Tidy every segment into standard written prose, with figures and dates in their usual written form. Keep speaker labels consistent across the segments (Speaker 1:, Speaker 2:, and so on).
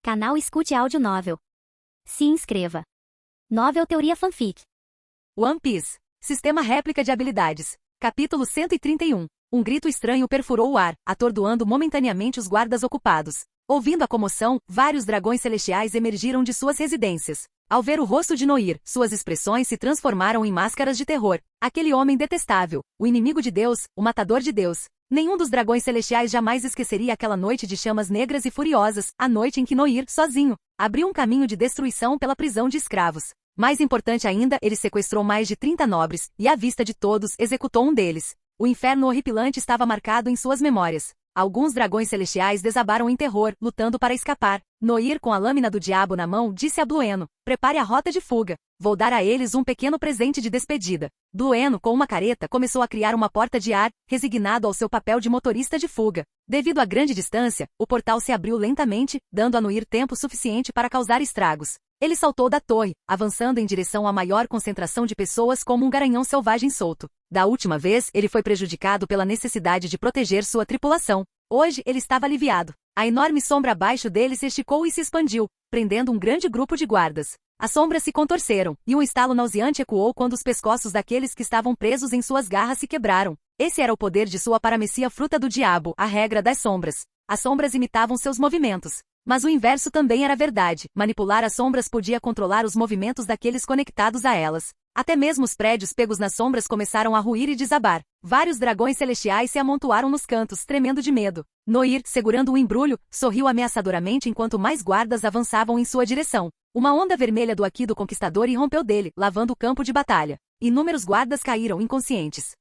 Speaker 1: Canal Escute Áudio Novel. Se inscreva. Novel Teoria Fanfic.
Speaker 2: One Piece. Sistema réplica de habilidades. Capítulo 131. Um grito estranho perfurou o ar, atordoando momentaneamente os guardas ocupados. Ouvindo a comoção, vários dragões celestiais emergiram de suas residências. Ao ver o rosto de Noir, suas expressões se transformaram em máscaras de terror. Aquele homem detestável, o inimigo de Deus, o matador de Deus. Nenhum dos dragões celestiais jamais esqueceria aquela noite de chamas negras e furiosas, a noite em que Noir, sozinho, abriu um caminho de destruição pela prisão de escravos. Mais importante ainda, ele sequestrou mais de 30 nobres, e à vista de todos, executou um deles. O inferno horripilante estava marcado em suas memórias. Alguns dragões celestiais desabaram em terror, lutando para escapar. Noir, com a lâmina do diabo na mão, disse a Blueno: prepare a rota de fuga. Vou dar a eles um pequeno presente de despedida. Blueno, com uma careta, começou a criar uma porta de ar, resignado ao seu papel de motorista de fuga. Devido à grande distância, o portal se abriu lentamente, dando a Noir tempo suficiente para causar estragos. Ele saltou da torre, avançando em direção à maior concentração de pessoas como um garanhão selvagem solto. Da última vez, ele foi prejudicado pela necessidade de proteger sua tripulação. Hoje, ele estava aliviado. A enorme sombra abaixo dele se esticou e se expandiu, prendendo um grande grupo de guardas. As sombras se contorceram, e um estalo nauseante ecoou quando os pescoços daqueles que estavam presos em suas garras se quebraram. Esse era o poder de sua paramecia fruta do diabo, a regra das sombras. As sombras imitavam seus movimentos. Mas o inverso também era verdade. Manipular as sombras podia controlar os movimentos daqueles conectados a elas. Até mesmo os prédios pegos nas sombras começaram a ruir e desabar. Vários dragões celestiais se amontoaram nos cantos, tremendo de medo. Noir, segurando o embrulho, sorriu ameaçadoramente enquanto mais guardas avançavam em sua direção. Uma onda vermelha do Haki do Conquistador irrompeu dele, lavando o campo de batalha. Inúmeros guardas caíram inconscientes.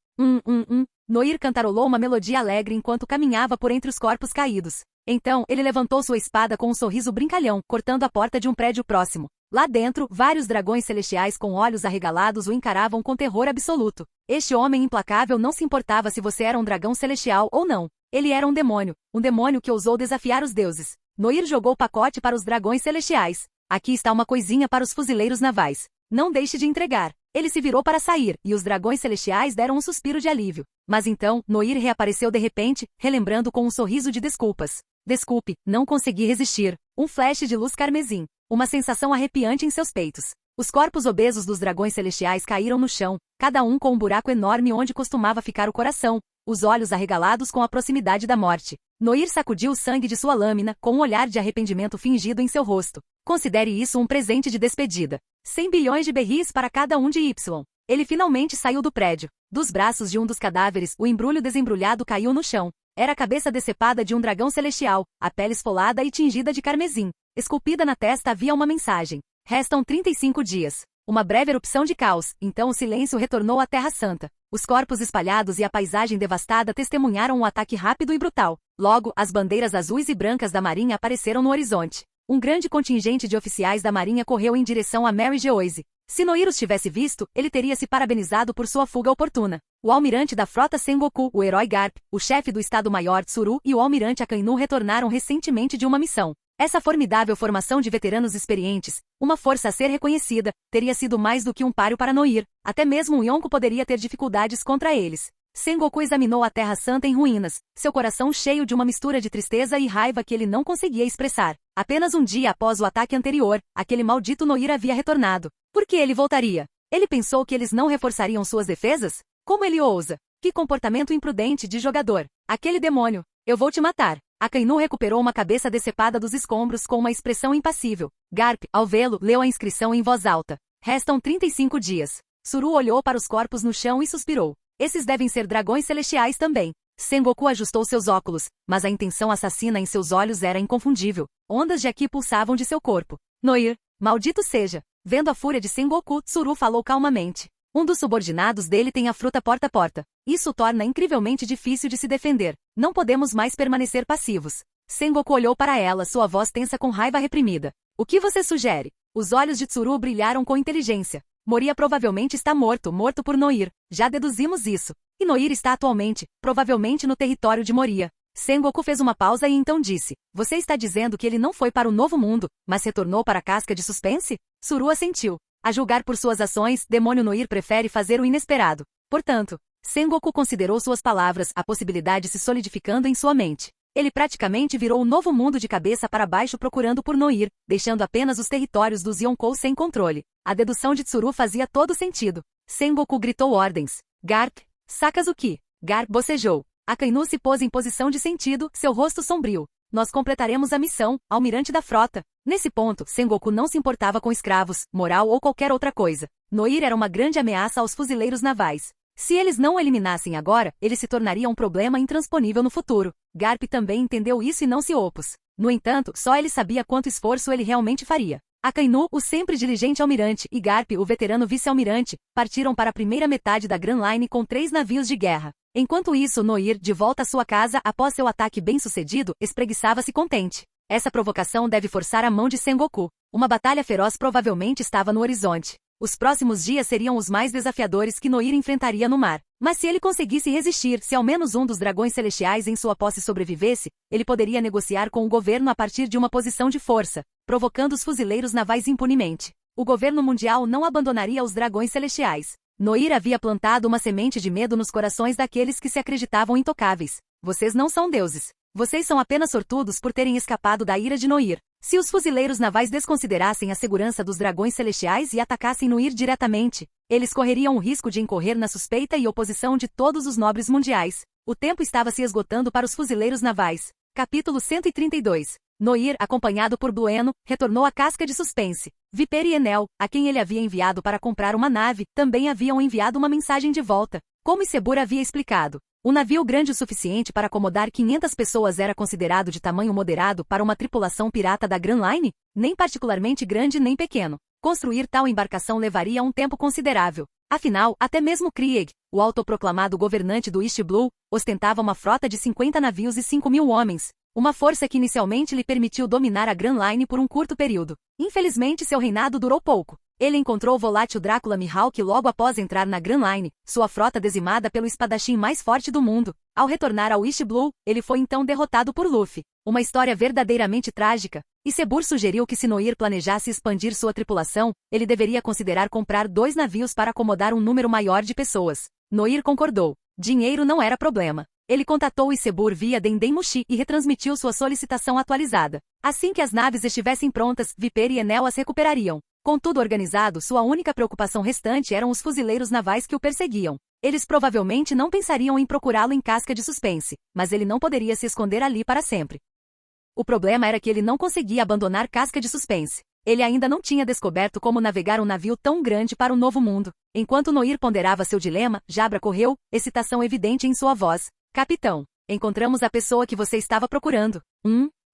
Speaker 2: Noir cantarolou uma melodia alegre enquanto caminhava por entre os corpos caídos. Então, ele levantou sua espada com um sorriso brincalhão, cortando a porta de um prédio próximo. Lá dentro, vários dragões celestiais com olhos arregalados o encaravam com terror absoluto. Este homem implacável não se importava se você era um dragão celestial ou não. Ele era um demônio que ousou desafiar os deuses. Noir jogou o pacote para os dragões celestiais. Aqui está uma coisinha para os fuzileiros navais. Não deixe de entregar. Ele se virou para sair, e os dragões celestiais deram um suspiro de alívio. Mas então, Noir reapareceu de repente, relembrando com um sorriso de desculpas. Desculpe, não consegui resistir. Um flash de luz carmesim. Uma sensação arrepiante em seus peitos. Os corpos obesos dos dragões celestiais caíram no chão, cada um com um buraco enorme onde costumava ficar o coração, os olhos arregalados com a proximidade da morte. Noir sacudiu o sangue de sua lâmina, com um olhar de arrependimento fingido em seu rosto. Considere isso um presente de despedida. 100 bilhões de berris para cada um de Y. Ele finalmente saiu do prédio. Dos braços de um dos cadáveres, o embrulho desembrulhado caiu no chão. Era a cabeça decepada de um dragão celestial, a pele esfolada e tingida de carmesim. Esculpida na testa havia uma mensagem. Restam 35 dias. Uma breve erupção de caos, então o silêncio retornou à Terra Santa. Os corpos espalhados e a paisagem devastada testemunharam um ataque rápido e brutal. Logo, as bandeiras azuis e brancas da Marinha apareceram no horizonte. Um grande contingente de oficiais da Marinha correu em direção a Mary Geoise. Se Noir os tivesse visto, ele teria se parabenizado por sua fuga oportuna. O almirante da frota Sengoku, o herói Garp, o chefe do Estado-Maior Tsuru e o almirante Akainu retornaram recentemente de uma missão. Essa formidável formação de veteranos experientes, uma força a ser reconhecida, teria sido mais do que um páreo para Noir. Até mesmo um Yonko poderia ter dificuldades contra eles. Sengoku examinou a Terra Santa em ruínas, seu coração cheio de uma mistura de tristeza e raiva que ele não conseguia expressar. Apenas um dia após o ataque anterior, aquele maldito Noir havia retornado. Por que ele voltaria? Ele pensou que eles não reforçariam suas defesas? Como ele ousa? Que comportamento imprudente de jogador. Aquele demônio. Eu vou te matar. Akainu recuperou uma cabeça decepada dos escombros com uma expressão impassível. Garp, ao vê-lo, leu a inscrição em voz alta. Restam 35 dias. Tsuru olhou para os corpos no chão e suspirou. Esses devem ser dragões celestiais também. Sengoku ajustou seus óculos, mas a intenção assassina em seus olhos era inconfundível. Ondas de Haki pulsavam de seu corpo. Noir, maldito seja. Vendo a fúria de Sengoku, Tsuru falou calmamente. Um dos subordinados dele tem a fruta porta a porta. Isso o torna incrivelmente difícil de se defender. Não podemos mais permanecer passivos. Sengoku olhou para ela, sua voz tensa com raiva reprimida. O que você sugere? Os olhos de Tsuru brilharam com inteligência. Moria provavelmente está morto por Noir. Já deduzimos isso. E Noir está atualmente, provavelmente no território de Moria. Sengoku fez uma pausa e então disse. Você está dizendo que ele não foi para o Novo Mundo, mas retornou para a casca de suspense? Tsuru assentiu. A julgar por suas ações, demônio Noir prefere fazer o inesperado. Portanto, Sengoku considerou suas palavras, a possibilidade se solidificando em sua mente. Ele praticamente virou um novo mundo de cabeça para baixo procurando por Noir, deixando apenas os territórios dos Yonkou sem controle. A dedução de Tsuru fazia todo sentido. Sengoku gritou ordens. Garp, Sakazuki. Garp bocejou. Akainu se pôs em posição de sentido, seu rosto sombrio. Nós completaremos a missão, almirante da frota. Nesse ponto, Sengoku não se importava com escravos, moral ou qualquer outra coisa. Noir era uma grande ameaça aos fuzileiros navais. Se eles não o eliminassem agora, ele se tornaria um problema intransponível no futuro. Garp também entendeu isso e não se opôs. No entanto, só ele sabia quanto esforço ele realmente faria. Akainu, o sempre diligente almirante, e Garp, o veterano vice-almirante, partiram para a primeira metade da Grand Line com 3 navios de guerra. Enquanto isso, Noir, de volta à sua casa após seu ataque bem-sucedido, espreguiçava-se contente. Essa provocação deve forçar a mão de Sengoku. Uma batalha feroz provavelmente estava no horizonte. Os próximos dias seriam os mais desafiadores que Noir enfrentaria no mar. Mas se ele conseguisse resistir, se ao menos um dos dragões celestiais em sua posse sobrevivesse, ele poderia negociar com o governo a partir de uma posição de força, provocando os fuzileiros navais impunemente. O governo mundial não abandonaria os dragões celestiais. Noir havia plantado uma semente de medo nos corações daqueles que se acreditavam intocáveis. Vocês não são deuses. Vocês são apenas sortudos por terem escapado da ira de Noir. Se os fuzileiros navais desconsiderassem a segurança dos dragões celestiais e atacassem Noir diretamente, eles correriam o risco de incorrer na suspeita e oposição de todos os nobres mundiais. O tempo estava se esgotando para os fuzileiros navais. Capítulo 132. Noir, acompanhado por Blueno, retornou à casca de suspense. Viper e Enel, a quem ele havia enviado para comprar uma nave, também haviam enviado uma mensagem de volta. Como Isebur havia explicado, um navio grande o suficiente para acomodar 500 pessoas era considerado de tamanho moderado para uma tripulação pirata da Grand Line? Nem particularmente grande nem pequeno. Construir tal embarcação levaria um tempo considerável. Afinal, até mesmo Krieg, o autoproclamado governante do East Blue, ostentava uma frota de 50 navios e 5.000 homens. Uma força que inicialmente lhe permitiu dominar a Grand Line por um curto período. Infelizmente seu reinado durou pouco. Ele encontrou o volátil Drácula Mihawk logo após entrar na Grand Line, sua frota dizimada pelo espadachim mais forte do mundo. Ao retornar ao East Blue, ele foi então derrotado por Luffy. Uma história verdadeiramente trágica. Isebur sugeriu que se Noir planejasse expandir sua tripulação, ele deveria considerar comprar 2 navios para acomodar um número maior de pessoas. Noir concordou. Dinheiro não era problema. Ele contatou Isebur via Dendemushi e retransmitiu sua solicitação atualizada. Assim que as naves estivessem prontas, Viper e Enel as recuperariam. Com tudo organizado, sua única preocupação restante eram os fuzileiros navais que o perseguiam. Eles provavelmente não pensariam em procurá-lo em casca de suspense, mas ele não poderia se esconder ali para sempre. O problema era que ele não conseguia abandonar casca de suspense. Ele ainda não tinha descoberto como navegar um navio tão grande para o novo mundo. Enquanto Noir ponderava seu dilema, Jabra correu, excitação evidente em sua voz. Capitão, encontramos a pessoa que você estava procurando.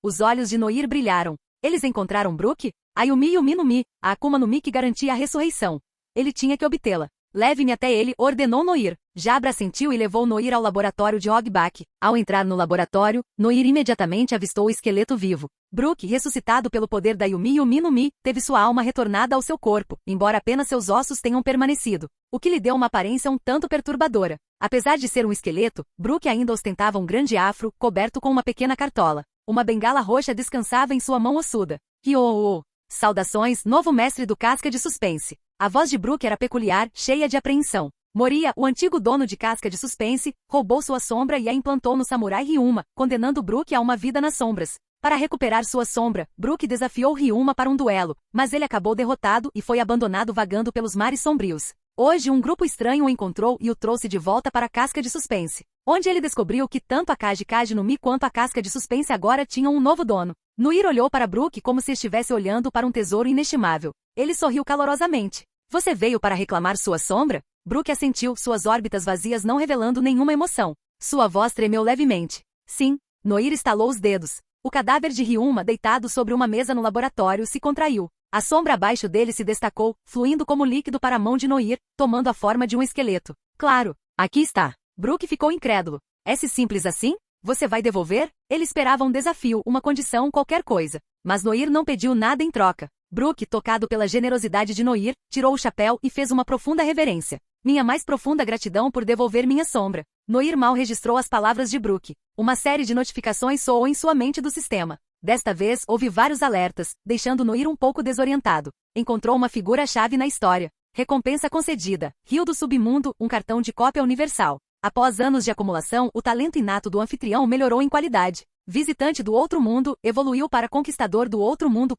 Speaker 2: Os olhos de Noir brilharam. Eles encontraram Brook? A Yumi Yumi no Mi, a Akuma no Mi que garantia a ressurreição. Ele tinha que obtê-la. Leve-me até ele, ordenou Noir. Jabra assentiu e levou Noir ao laboratório de Hogback. Ao entrar no laboratório, Noir imediatamente avistou o esqueleto vivo. Brook, ressuscitado pelo poder da Yumi Yumi no Mi, teve sua alma retornada ao seu corpo, embora apenas seus ossos tenham permanecido, o que lhe deu uma aparência um tanto perturbadora. Apesar de ser um esqueleto, Brook ainda ostentava um grande afro, coberto com uma pequena cartola. Uma bengala roxa descansava em sua mão ossuda. Kyo! Saudações, novo mestre do Casca de Suspense. A voz de Brook era peculiar, cheia de apreensão. Moria, o antigo dono de Casca de Suspense, roubou sua sombra e a implantou no samurai Ryuma, condenando Brook a uma vida nas sombras. Para recuperar sua sombra, Brook desafiou Ryuma para um duelo, mas ele acabou derrotado e foi abandonado vagando pelos mares sombrios. Hoje um grupo estranho o encontrou e o trouxe de volta para a Casca de Suspense, onde ele descobriu que tanto a Kaji no Mi quanto a Casca de Suspense agora tinham um novo dono. Noir olhou para Brook como se estivesse olhando para um tesouro inestimável. Ele sorriu calorosamente. Você veio para reclamar sua sombra? Brook assentiu, suas órbitas vazias não revelando nenhuma emoção. Sua voz tremeu levemente. Sim. Noir estalou os dedos. O cadáver de Ryuma, deitado sobre uma mesa no laboratório, se contraiu. A sombra abaixo dele se destacou, fluindo como líquido para a mão de Noir, tomando a forma de um esqueleto. Claro, aqui está. Brook ficou incrédulo. É simples assim? Você vai devolver? Ele esperava um desafio, uma condição, qualquer coisa. Mas Noir não pediu nada em troca. Brook, tocado pela generosidade de Noir, tirou o chapéu e fez uma profunda reverência. Minha mais profunda gratidão por devolver minha sombra. Noir mal registrou as palavras de Brook. Uma série de notificações soou em sua mente do sistema. Desta vez, houve vários alertas, deixando Noir um pouco desorientado. Encontrou uma figura-chave na história. Recompensa concedida. Rio do Submundo, um cartão de cópia universal. Após anos de acumulação, o talento inato do anfitrião melhorou em qualidade. Visitante do outro mundo, evoluiu para conquistador do outro mundo.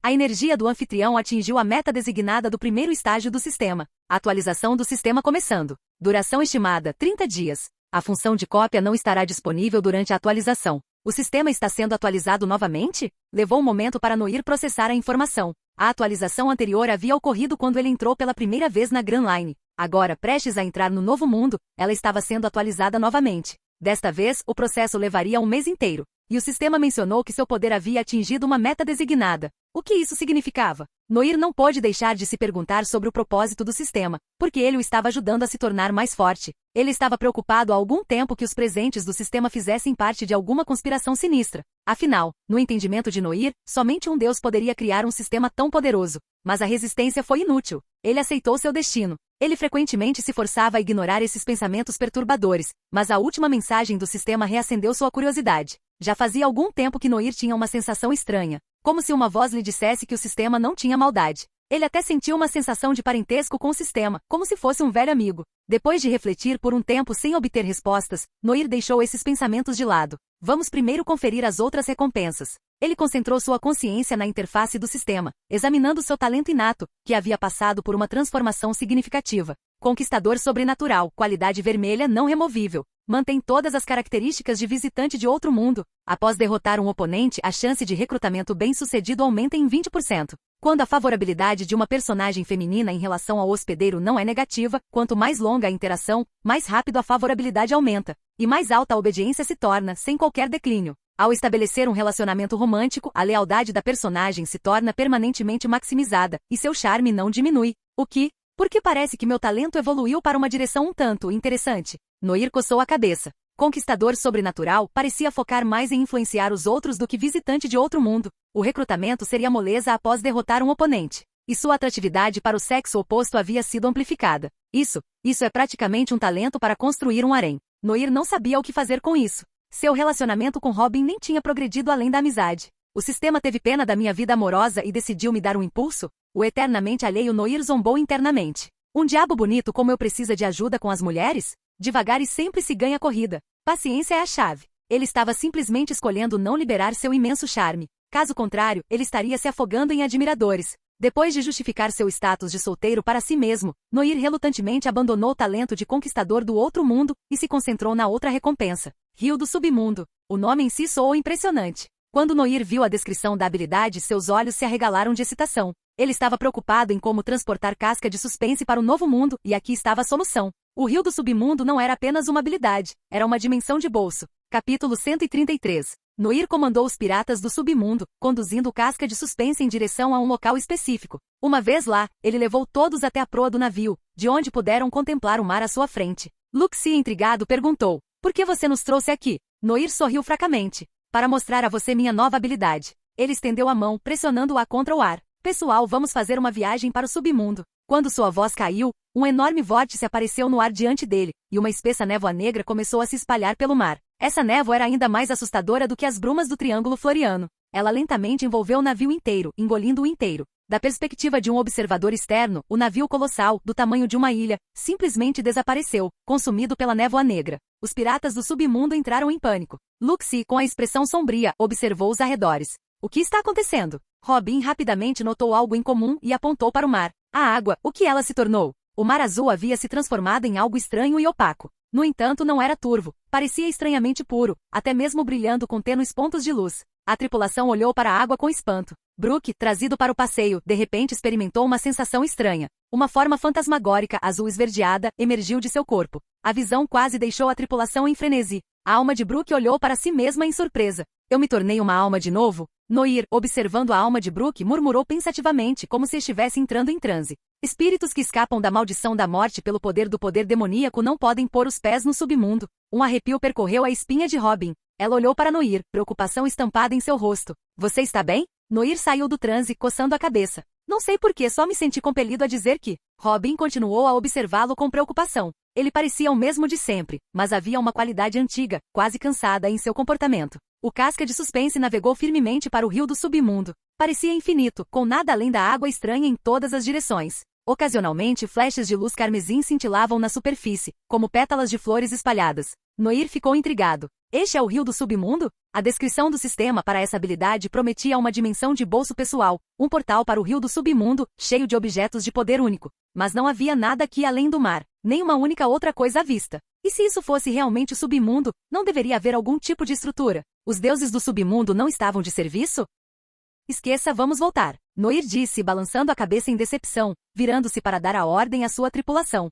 Speaker 2: A energia do anfitrião atingiu a meta designada do primeiro estágio do sistema. Atualização do sistema começando. Duração estimada, 30 dias. A função de cópia não estará disponível durante a atualização. O sistema está sendo atualizado novamente? Levou um momento para Noir processar a informação. A atualização anterior havia ocorrido quando ele entrou pela primeira vez na Grand Line. Agora, prestes a entrar no novo mundo, ela estava sendo atualizada novamente. Desta vez, o processo levaria um mês inteiro. E o sistema mencionou que seu poder havia atingido uma meta designada. O que isso significava? Noir não pôde deixar de se perguntar sobre o propósito do sistema, porque ele o estava ajudando a se tornar mais forte. Ele estava preocupado há algum tempo que os presentes do sistema fizessem parte de alguma conspiração sinistra. Afinal, no entendimento de Noir, somente um deus poderia criar um sistema tão poderoso. Mas a resistência foi inútil. Ele aceitou seu destino. Ele frequentemente se forçava a ignorar esses pensamentos perturbadores, mas a última mensagem do sistema reacendeu sua curiosidade. Já fazia algum tempo que Noir tinha uma sensação estranha, como se uma voz lhe dissesse que o sistema não tinha maldade. Ele até sentiu uma sensação de parentesco com o sistema, como se fosse um velho amigo. Depois de refletir por um tempo sem obter respostas, Noir deixou esses pensamentos de lado. Vamos primeiro conferir as outras recompensas. Ele concentrou sua consciência na interface do sistema, examinando seu talento inato, que havia passado por uma transformação significativa. Conquistador sobrenatural, qualidade vermelha não removível. Mantém todas as características de visitante de outro mundo. Após derrotar um oponente, a chance de recrutamento bem-sucedido aumenta em 20%. Quando a favorabilidade de uma personagem feminina em relação ao hospedeiro não é negativa, quanto mais longa a interação, mais rápido a favorabilidade aumenta, e mais alta a obediência se torna, sem qualquer declínio. Ao estabelecer um relacionamento romântico, a lealdade da personagem se torna permanentemente maximizada, e seu charme não diminui. Porque parece que meu talento evoluiu para uma direção um tanto interessante. Noir coçou a cabeça. Conquistador sobrenatural parecia focar mais em influenciar os outros do que visitante de outro mundo. O recrutamento seria moleza após derrotar um oponente. E sua atratividade para o sexo oposto havia sido amplificada. Isso é praticamente um talento para construir um harém. Noir não sabia o que fazer com isso. Seu relacionamento com Robin nem tinha progredido além da amizade. O sistema teve pena da minha vida amorosa e decidiu me dar um impulso? O eternamente alheio Noir zombou internamente. Um diabo bonito como eu precisa de ajuda com as mulheres? Devagar e sempre se ganha a corrida. Paciência é a chave. Ele estava simplesmente escolhendo não liberar seu imenso charme. Caso contrário, ele estaria se afogando em admiradores. Depois de justificar seu status de solteiro para si mesmo, Noir relutantemente abandonou o talento de conquistador do outro mundo e se concentrou na outra recompensa. Rio do Submundo. O nome em si soou impressionante. Quando Noir viu a descrição da habilidade, seus olhos se arregalaram de excitação. Ele estava preocupado em como transportar casca de suspense para o novo mundo, e aqui estava a solução. O Rio do Submundo não era apenas uma habilidade, era uma dimensão de bolso. Capítulo 133. Noir comandou os piratas do submundo, conduzindo casca de suspense em direção a um local específico. Uma vez lá, ele levou todos até a proa do navio, de onde puderam contemplar o mar à sua frente. Luxie, intrigado, perguntou: "Por que você nos trouxe aqui?" Noir sorriu fracamente. "Para mostrar a você minha nova habilidade." Ele estendeu a mão, pressionando-a contra o ar. "Pessoal, vamos fazer uma viagem para o submundo." Quando sua voz caiu, um enorme vórtice apareceu no ar diante dele, e uma espessa névoa negra começou a se espalhar pelo mar. Essa névoa era ainda mais assustadora do que as brumas do Triângulo Floriano. Ela lentamente envolveu o navio inteiro, engolindo-o inteiro. Da perspectiva de um observador externo, o navio colossal, do tamanho de uma ilha, simplesmente desapareceu, consumido pela névoa negra. Os piratas do submundo entraram em pânico. Luxie, com a expressão sombria, observou os arredores. "O que está acontecendo?" Robin rapidamente notou algo incomum e apontou para o mar. A água, o que ela se tornou? O mar azul havia se transformado em algo estranho e opaco. No entanto, não era turvo. Parecia estranhamente puro, até mesmo brilhando com tênues pontos de luz. A tripulação olhou para a água com espanto. Brooke, trazido para o passeio, de repente experimentou uma sensação estranha. Uma forma fantasmagórica, azul esverdeada, emergiu de seu corpo. A visão quase deixou a tripulação em frenesi. A alma de Brooke olhou para si mesma em surpresa. "Eu me tornei uma alma de novo?" Noir, observando a alma de Brooke, murmurou pensativamente, como se estivesse entrando em transe. Espíritos que escapam da maldição da morte pelo poder do poder demoníaco não podem pôr os pés no submundo. Um arrepio percorreu a espinha de Robin. Ela olhou para Noir, preocupação estampada em seu rosto. "Você está bem?" Noir saiu do transe, coçando a cabeça. "Não sei por que só me senti compelido a dizer que." Robin continuou a observá-lo com preocupação. Ele parecia o mesmo de sempre, mas havia uma qualidade antiga, quase cansada em seu comportamento. O casca de suspense navegou firmemente para o rio do submundo. Parecia infinito, com nada além da água estranha em todas as direções. Ocasionalmente, flashes de luz carmesim cintilavam na superfície, como pétalas de flores espalhadas. Noir ficou intrigado. Este é o rio do submundo? A descrição do sistema para essa habilidade prometia uma dimensão de bolso pessoal, um portal para o rio do submundo, cheio de objetos de poder único. Mas não havia nada aqui além do mar, nem uma única outra coisa à vista. E se isso fosse realmente o submundo, não deveria haver algum tipo de estrutura? Os deuses do submundo não estavam de serviço? Esqueça, vamos voltar. Noir disse, balançando a cabeça em decepção, virando-se para dar a ordem à sua tripulação.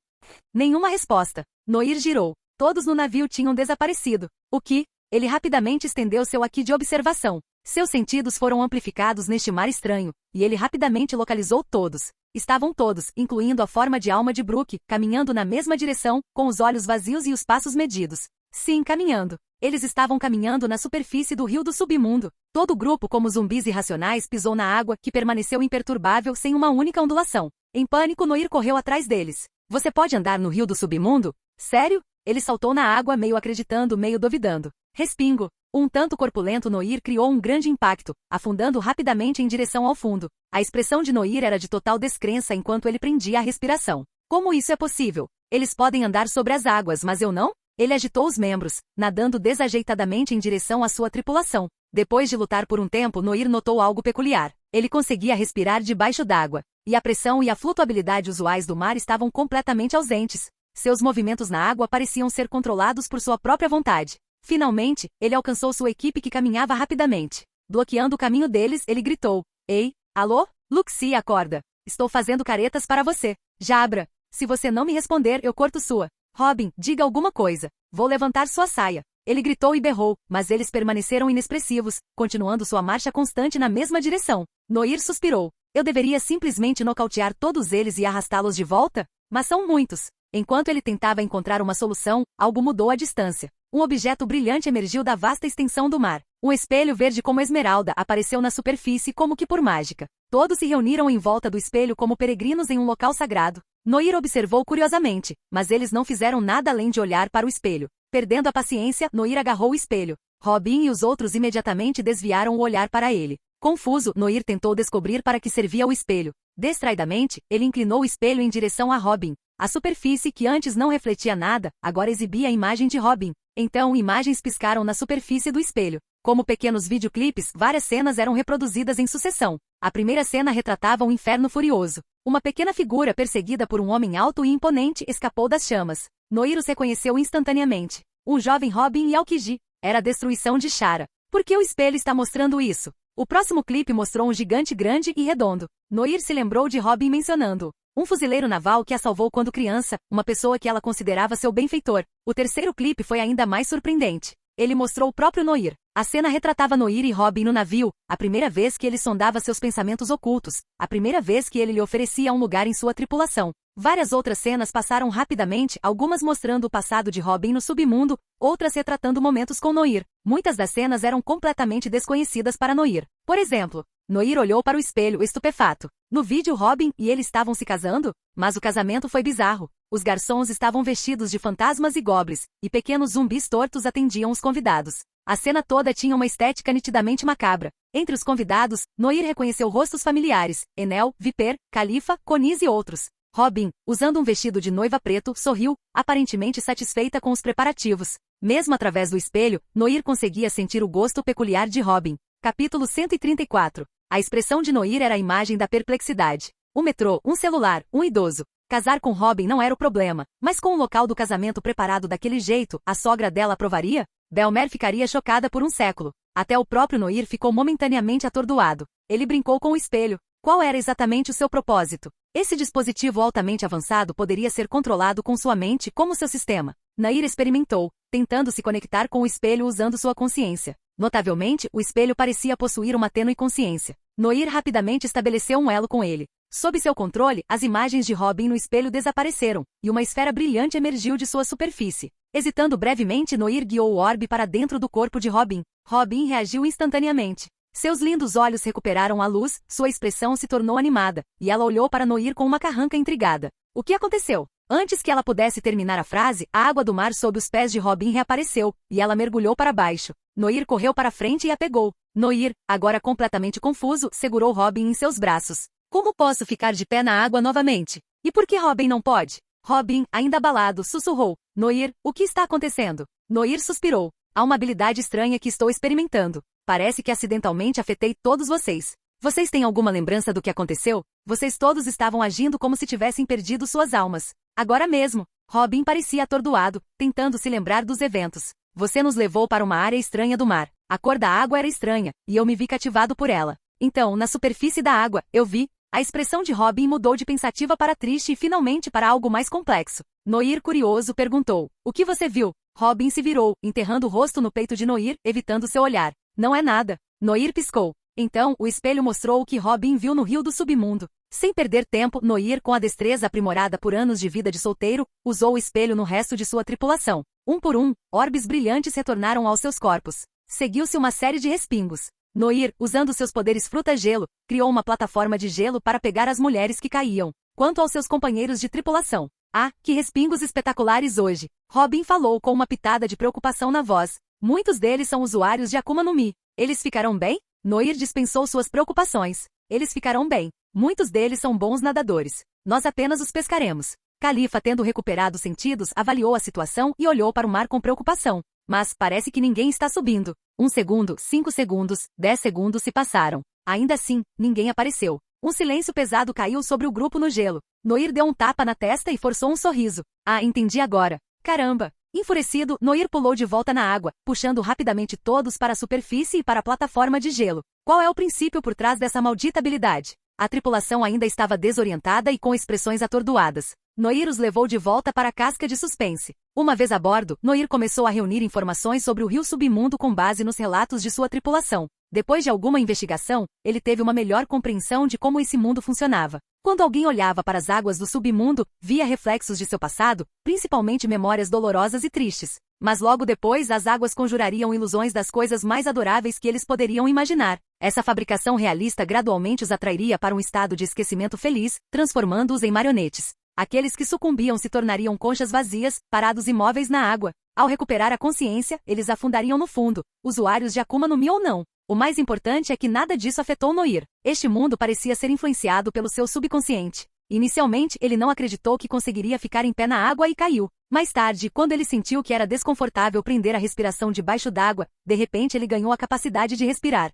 Speaker 2: Nenhuma resposta. Noir girou. Todos no navio tinham desaparecido. O que? Ele rapidamente estendeu seu aqui de observação. Seus sentidos foram amplificados neste mar estranho, e ele rapidamente localizou todos. Estavam todos, incluindo a forma de alma de Brook, caminhando na mesma direção, com os olhos vazios e os passos medidos. Sim, caminhando. Eles estavam caminhando na superfície do rio do submundo. Todo o grupo, como zumbis irracionais, pisou na água, que permaneceu imperturbável sem uma única ondulação. Em pânico, Noir correu atrás deles. Você pode andar no rio do submundo? Sério? Ele saltou na água, meio acreditando, meio duvidando. Respingo. Um tanto corpulento, Noir criou um grande impacto, afundando rapidamente em direção ao fundo. A expressão de Noir era de total descrença enquanto ele prendia a respiração. Como isso é possível? Eles podem andar sobre as águas, mas eu não? Ele agitou os membros, nadando desajeitadamente em direção à sua tripulação. Depois de lutar por um tempo, Noir notou algo peculiar. Ele conseguia respirar debaixo d'água, e a pressão e a flutuabilidade usuais do mar estavam completamente ausentes. Seus movimentos na água pareciam ser controlados por sua própria vontade. Finalmente, ele alcançou sua equipe que caminhava rapidamente. Bloqueando o caminho deles, ele gritou. Ei, alô? Luxie, acorda. Estou fazendo caretas para você. Jabra. Se você não me responder, eu corto sua. Robin, diga alguma coisa. Vou levantar sua saia. Ele gritou e berrou, mas eles permaneceram inexpressivos, continuando sua marcha constante na mesma direção. Noir suspirou. Eu deveria simplesmente nocautear todos eles e arrastá-los de volta? Mas são muitos. Enquanto ele tentava encontrar uma solução, algo mudou a distância. Um objeto brilhante emergiu da vasta extensão do mar. Um espelho verde como esmeralda apareceu na superfície como que por mágica. Todos se reuniram em volta do espelho como peregrinos em um local sagrado. Noir observou curiosamente, mas eles não fizeram nada além de olhar para o espelho. Perdendo a paciência, Noir agarrou o espelho. Robin e os outros imediatamente desviaram o olhar para ele. Confuso, Noir tentou descobrir para que servia o espelho. Distraidamente, ele inclinou o espelho em direção a Robin. A superfície, que antes não refletia nada, agora exibia a imagem de Robin. Então, imagens piscaram na superfície do espelho. Como pequenos videoclipes, várias cenas eram reproduzidas em sucessão. A primeira cena retratava um inferno furioso. Uma pequena figura perseguida por um homem alto e imponente escapou das chamas. Noir os reconheceu instantaneamente. Um jovem Robin e Aokiji. Era a destruição de Chara. Por que o espelho está mostrando isso? O próximo clipe mostrou um gigante grande e redondo. Noir se lembrou de Robin mencionando um fuzileiro naval que a salvou quando criança, uma pessoa que ela considerava seu benfeitor. O terceiro clipe foi ainda mais surpreendente. Ele mostrou o próprio Noir. A cena retratava Noir e Robin no navio, a primeira vez que ele sondava seus pensamentos ocultos, a primeira vez que ele lhe oferecia um lugar em sua tripulação. Várias outras cenas passaram rapidamente, algumas mostrando o passado de Robin no submundo, outras retratando momentos com Noir. Muitas das cenas eram completamente desconhecidas para Noir. Por exemplo, Noir olhou para o espelho, estupefato. No vídeo, Robin e ele estavam se casando? Mas o casamento foi bizarro. Os garçons estavam vestidos de fantasmas e goblins, e pequenos zumbis tortos atendiam os convidados. A cena toda tinha uma estética nitidamente macabra. Entre os convidados, Noir reconheceu rostos familiares: Enel, Viper, Califa, Conis e outros. Robin, usando um vestido de noiva preto, sorriu, aparentemente satisfeita com os preparativos. Mesmo através do espelho, Noir conseguia sentir o gosto peculiar de Robin. Capítulo 134. A expressão de Noir era a imagem da perplexidade. Um metrô, um celular, um idoso. Casar com Robin não era o problema, mas com o local do casamento preparado daquele jeito, a sogra dela aprovaria? Belmer ficaria chocada por um século. Até o próprio Noir ficou momentaneamente atordoado. Ele brincou com o espelho. Qual era exatamente o seu propósito? Esse dispositivo altamente avançado poderia ser controlado com sua mente como seu sistema. Noir experimentou, tentando se conectar com o espelho usando sua consciência. Notavelmente, o espelho parecia possuir uma tênue consciência. Noir rapidamente estabeleceu um elo com ele. Sob seu controle, as imagens de Robin no espelho desapareceram, e uma esfera brilhante emergiu de sua superfície. Hesitando brevemente, Noir guiou o orbe para dentro do corpo de Robin. Robin reagiu instantaneamente. Seus lindos olhos recuperaram a luz, sua expressão se tornou animada, e ela olhou para Noir com uma carranca intrigada. O que aconteceu? Antes que ela pudesse terminar a frase, a água do mar sob os pés de Robin reapareceu, e ela mergulhou para baixo. Noir correu para frente e a pegou. Noir, agora completamente confuso, segurou Robin em seus braços. Como posso ficar de pé na água novamente? E por que Robin não pode? Robin, ainda abalado, sussurrou. Noir, o que está acontecendo? Noir suspirou. Há uma habilidade estranha que estou experimentando. Parece que acidentalmente afetei todos vocês. Vocês têm alguma lembrança do que aconteceu? Vocês todos estavam agindo como se tivessem perdido suas almas. Agora mesmo. Robin parecia atordoado, tentando se lembrar dos eventos. Você nos levou para uma área estranha do mar. A cor da água era estranha, e eu me vi cativado por ela. Então, na superfície da água, eu vi. A expressão de Robin mudou de pensativa para triste e finalmente para algo mais complexo. Noir, curioso, perguntou: o que você viu? Robin se virou, enterrando o rosto no peito de Noir, evitando seu olhar. Não é nada. Noir piscou. Então, o espelho mostrou o que Robin viu no rio do submundo. Sem perder tempo, Noir, com a destreza aprimorada por anos de vida de solteiro, usou o espelho no resto de sua tripulação. Um por um, orbes brilhantes retornaram aos seus corpos. Seguiu-se uma série de respingos. Noir, usando seus poderes fruta-gelo, criou uma plataforma de gelo para pegar as mulheres que caíam. Quanto aos seus companheiros de tripulação. Ah, que respingos espetaculares hoje! Robin falou com uma pitada de preocupação na voz. Muitos deles são usuários de Akuma no Mi. Eles ficarão bem? Noir dispensou suas preocupações. Eles ficarão bem. Muitos deles são bons nadadores. Nós apenas os pescaremos. Califa, tendo recuperado os sentidos, avaliou a situação e olhou para o mar com preocupação. Mas parece que ninguém está subindo. 1 segundo, 5 segundos, 10 segundos se passaram. Ainda assim, ninguém apareceu. Um silêncio pesado caiu sobre o grupo no gelo. Noir deu um tapa na testa e forçou um sorriso. Ah, entendi agora. Caramba! Enfurecido, Noir pulou de volta na água, puxando rapidamente todos para a superfície e para a plataforma de gelo. Qual é o princípio por trás dessa maldita habilidade? A tripulação ainda estava desorientada e com expressões atordoadas. Noir os levou de volta para a casca de suspense. Uma vez a bordo, Noir começou a reunir informações sobre o rio submundo com base nos relatos de sua tripulação. Depois de alguma investigação, ele teve uma melhor compreensão de como esse mundo funcionava. Quando alguém olhava para as águas do submundo, via reflexos de seu passado, principalmente memórias dolorosas e tristes. Mas logo depois as águas conjurariam ilusões das coisas mais adoráveis que eles poderiam imaginar. Essa fabricação realista gradualmente os atrairia para um estado de esquecimento feliz, transformando-os em marionetes. Aqueles que sucumbiam se tornariam conchas vazias, parados imóveis na água. Ao recuperar a consciência, eles afundariam no fundo, usuários de Akuma no Mi ou não. O mais importante é que nada disso afetou Noir. Este mundo parecia ser influenciado pelo seu subconsciente. Inicialmente, ele não acreditou que conseguiria ficar em pé na água e caiu. Mais tarde, quando ele sentiu que era desconfortável prender a respiração debaixo d'água, de repente ele ganhou a capacidade de respirar.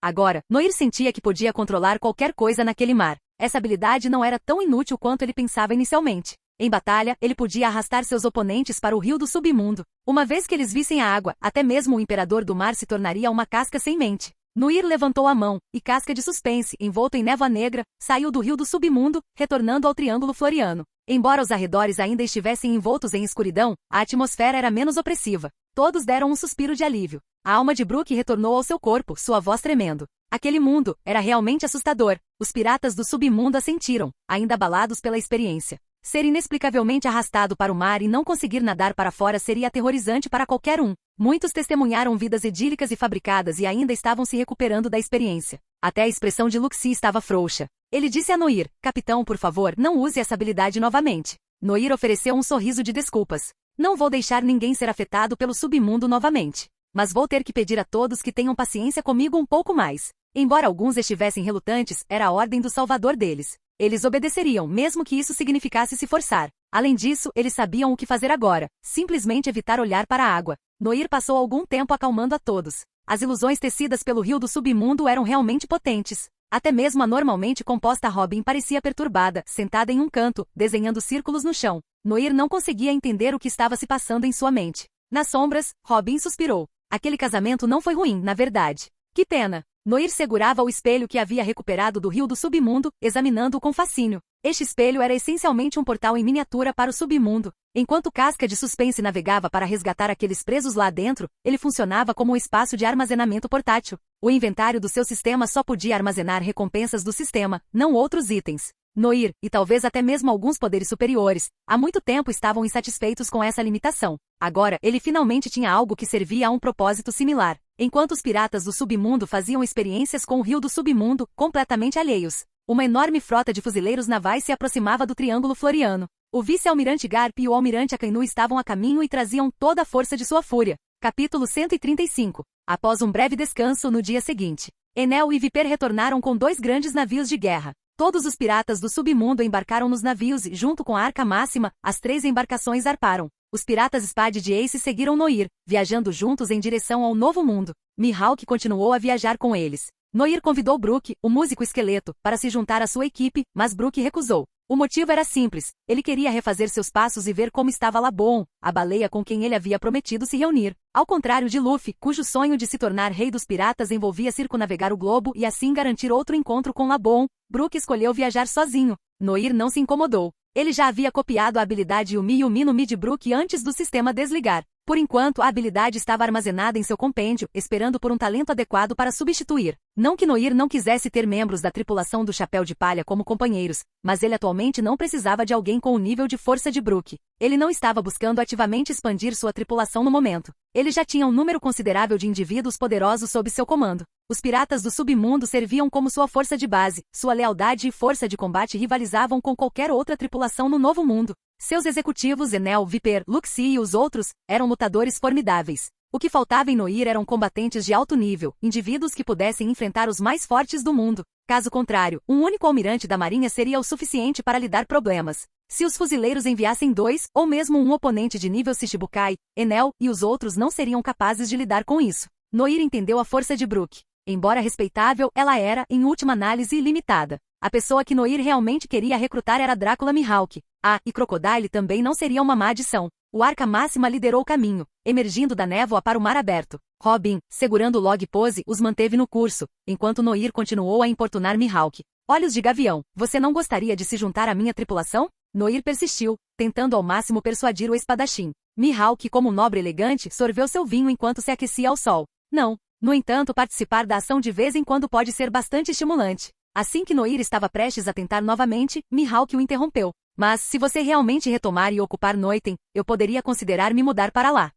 Speaker 2: Agora, Noir sentia que podia controlar qualquer coisa naquele mar. Essa habilidade não era tão inútil quanto ele pensava inicialmente. Em batalha, ele podia arrastar seus oponentes para o rio do submundo. Uma vez que eles vissem a água, até mesmo o imperador do mar se tornaria uma casca sem mente. Noir levantou a mão, e casca de suspense, envolto em névoa negra, saiu do rio do submundo, retornando ao Triângulo Floriano. Embora os arredores ainda estivessem envoltos em escuridão, a atmosfera era menos opressiva. Todos deram um suspiro de alívio. A alma de Brook retornou ao seu corpo, sua voz tremendo. Aquele mundo era realmente assustador. Os piratas do submundo a sentiram, ainda abalados pela experiência. Ser inexplicavelmente arrastado para o mar e não conseguir nadar para fora seria aterrorizante para qualquer um. Muitos testemunharam vidas idílicas e fabricadas e ainda estavam se recuperando da experiência. Até a expressão de Luxie estava frouxa. Ele disse a Noir: capitão, por favor, não use essa habilidade novamente. Noir ofereceu um sorriso de desculpas. Não vou deixar ninguém ser afetado pelo submundo novamente. Mas vou ter que pedir a todos que tenham paciência comigo um pouco mais. Embora alguns estivessem relutantes, era a ordem do salvador deles. Eles obedeceriam, mesmo que isso significasse se forçar. Além disso, eles sabiam o que fazer agora. Simplesmente evitar olhar para a água. Noir passou algum tempo acalmando a todos. As ilusões tecidas pelo rio do submundo eram realmente potentes. Até mesmo a normalmente composta Robin parecia perturbada, sentada em um canto, desenhando círculos no chão. Noir não conseguia entender o que estava se passando em sua mente. Nas sombras, Robin suspirou. Aquele casamento não foi ruim, na verdade. Que pena. Noir segurava o espelho que havia recuperado do rio do submundo, examinando-o com fascínio. Este espelho era essencialmente um portal em miniatura para o submundo. Enquanto Casca de Suspense navegava para resgatar aqueles presos lá dentro, ele funcionava como um espaço de armazenamento portátil. O inventário do seu sistema só podia armazenar recompensas do sistema, não outros itens. Noir, e talvez até mesmo alguns poderes superiores, há muito tempo estavam insatisfeitos com essa limitação. Agora, ele finalmente tinha algo que servia a um propósito similar. Enquanto os piratas do submundo faziam experiências com o rio do submundo, completamente alheios, uma enorme frota de fuzileiros navais se aproximava do Triângulo Floriano. O vice-almirante Garp e o almirante Akainu estavam a caminho e traziam toda a força de sua fúria. Capítulo 135. Após um breve descanso no dia seguinte, Enel e Viper retornaram com 2 grandes navios de guerra. Todos os piratas do submundo embarcaram nos navios e, junto com a Arca Máxima, as 3 embarcações zarparam. Os piratas Spade e Ace seguiram Noir, viajando juntos em direção ao Novo Mundo. Mihawk continuou a viajar com eles. Noir convidou Brook, o músico esqueleto, para se juntar à sua equipe, mas Brook recusou. O motivo era simples, ele queria refazer seus passos e ver como estava Laboon, a baleia com quem ele havia prometido se reunir. Ao contrário de Luffy, cujo sonho de se tornar rei dos piratas envolvia circunnavegar o globo e assim garantir outro encontro com Laboon, Brook escolheu viajar sozinho. Noir não se incomodou. Ele já havia copiado a habilidade Yumi Yumi no Mi de Brook antes do sistema desligar. Por enquanto, a habilidade estava armazenada em seu compêndio, esperando por um talento adequado para substituir. Não que Noir não quisesse ter membros da tripulação do Chapéu de Palha como companheiros, mas ele atualmente não precisava de alguém com o nível de força de Brook. Ele não estava buscando ativamente expandir sua tripulação no momento. Ele já tinha um número considerável de indivíduos poderosos sob seu comando. Os piratas do submundo serviam como sua força de base, sua lealdade e força de combate rivalizavam com qualquer outra tripulação no Novo Mundo. Seus executivos Enel, Viper, Luxie e os outros, eram lutadores formidáveis. O que faltava em Noir eram combatentes de alto nível, indivíduos que pudessem enfrentar os mais fortes do mundo. Caso contrário, um único almirante da marinha seria o suficiente para lhe dar problemas. Se os fuzileiros enviassem 2, ou mesmo um oponente de nível Shichibukai, Enel e os outros não seriam capazes de lidar com isso. Noir entendeu a força de Brook. Embora respeitável, ela era, em última análise, ilimitada. A pessoa que Noir realmente queria recrutar era Drácula Mihawk. E Crocodile também não seria uma má adição. O Arca Máxima liderou o caminho, emergindo da névoa para o mar aberto. Robin, segurando o log pose, os manteve no curso, enquanto Noir continuou a importunar Mihawk. Olhos de gavião, você não gostaria de se juntar à minha tripulação? Noir persistiu, tentando ao máximo persuadir o espadachim. Mihawk, como nobre elegante, sorveu seu vinho enquanto se aquecia ao sol. Não. No entanto, participar da ação de vez em quando pode ser bastante estimulante. Assim que Noir estava prestes a tentar novamente, Mihawk o interrompeu. Mas, se você realmente retomar e ocupar Noiten, eu poderia considerar me mudar para lá.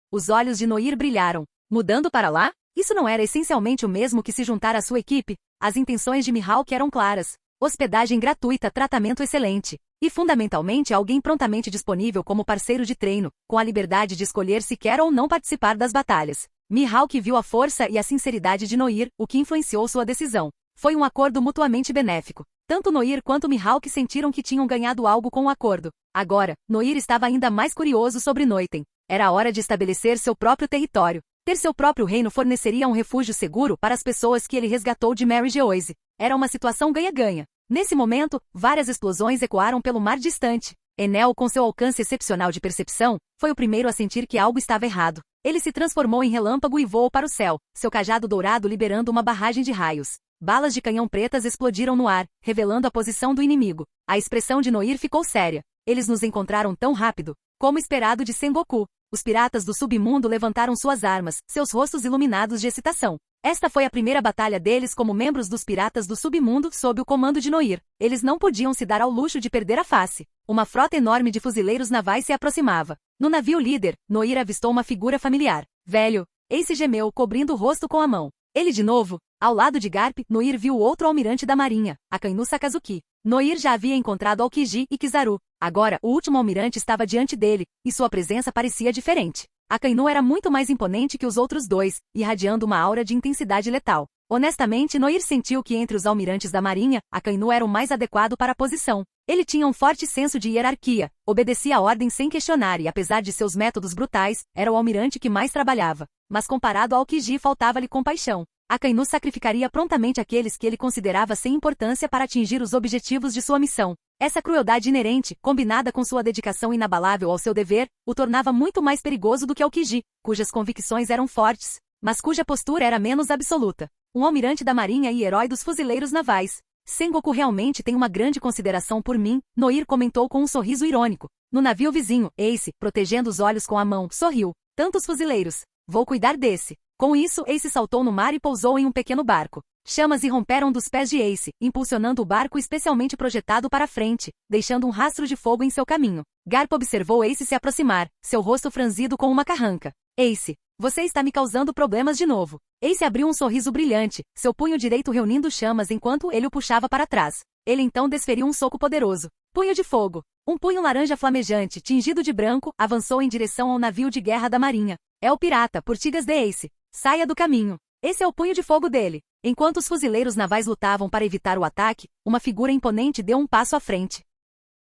Speaker 2: Os olhos de Noir brilharam. Mudando para lá? Isso não era essencialmente o mesmo que se juntar à sua equipe? As intenções de Mihawk eram claras. Hospedagem gratuita, tratamento excelente. E fundamentalmente alguém prontamente disponível como parceiro de treino, com a liberdade de escolher se quer ou não participar das batalhas. Mihawk viu a força e a sinceridade de Noir, o que influenciou sua decisão. Foi um acordo mutuamente benéfico. Tanto Noir quanto Mihawk sentiram que tinham ganhado algo com o acordo. Agora, Noir estava ainda mais curioso sobre Noiten. Era hora de estabelecer seu próprio território. Ter seu próprio reino forneceria um refúgio seguro para as pessoas que ele resgatou de Mary Geoise. Era uma situação ganha-ganha. Nesse momento, várias explosões ecoaram pelo mar distante. Enel, com seu alcance excepcional de percepção, foi o primeiro a sentir que algo estava errado. Ele se transformou em relâmpago e voou para o céu, seu cajado dourado liberando uma barragem de raios. Balas de canhão pretas explodiram no ar, revelando a posição do inimigo. A expressão de Noir ficou séria. Eles nos encontraram tão rápido, como esperado de Sengoku. Os piratas do submundo levantaram suas armas, seus rostos iluminados de excitação. Esta foi a primeira batalha deles como membros dos piratas do submundo sob o comando de Noir. Eles não podiam se dar ao luxo de perder a face. Uma frota enorme de fuzileiros navais se aproximava. No navio líder, Noir avistou uma figura familiar. Velho, Ace gemeu, cobrindo o rosto com a mão. Ele de novo? Ao lado de Garp, Noir viu outro almirante da marinha, Akainu Sakazuki. Noir já havia encontrado Aokiji e Kizaru. Agora, o último almirante estava diante dele, e sua presença parecia diferente. Akainu era muito mais imponente que os outros dois, irradiando uma aura de intensidade letal. Honestamente, Noir sentiu que entre os almirantes da marinha, Akainu era o mais adequado para a posição. Ele tinha um forte senso de hierarquia, obedecia a ordem sem questionar e, apesar de seus métodos brutais, era o almirante que mais trabalhava. Mas comparado ao Aokiji, faltava-lhe compaixão. Akainu sacrificaria prontamente aqueles que ele considerava sem importância para atingir os objetivos de sua missão. Essa crueldade inerente, combinada com sua dedicação inabalável ao seu dever, o tornava muito mais perigoso do que Aokiji, cujas convicções eram fortes, mas cuja postura era menos absoluta. Um almirante da marinha e herói dos fuzileiros navais. Sengoku realmente tem uma grande consideração por mim, Noir comentou com um sorriso irônico. No navio vizinho, Ace, protegendo os olhos com a mão, sorriu. Tantos fuzileiros. Vou cuidar desse. Com isso, Ace saltou no mar e pousou em um pequeno barco. Chamas irromperam dos pés de Ace, impulsionando o barco especialmente projetado para frente, deixando um rastro de fogo em seu caminho. Garp observou Ace se aproximar, seu rosto franzido com uma carranca. Ace, você está me causando problemas de novo. Ace abriu um sorriso brilhante, seu punho direito reunindo chamas enquanto ele o puxava para trás. Ele então desferiu um soco poderoso. Punho de fogo. Um punho laranja flamejante, tingido de branco, avançou em direção ao navio de guerra da marinha. É o pirata, Portigas de Ace. Saia do caminho. Esse é o punho de fogo dele. Enquanto os fuzileiros navais lutavam para evitar o ataque, uma figura imponente deu um passo à frente.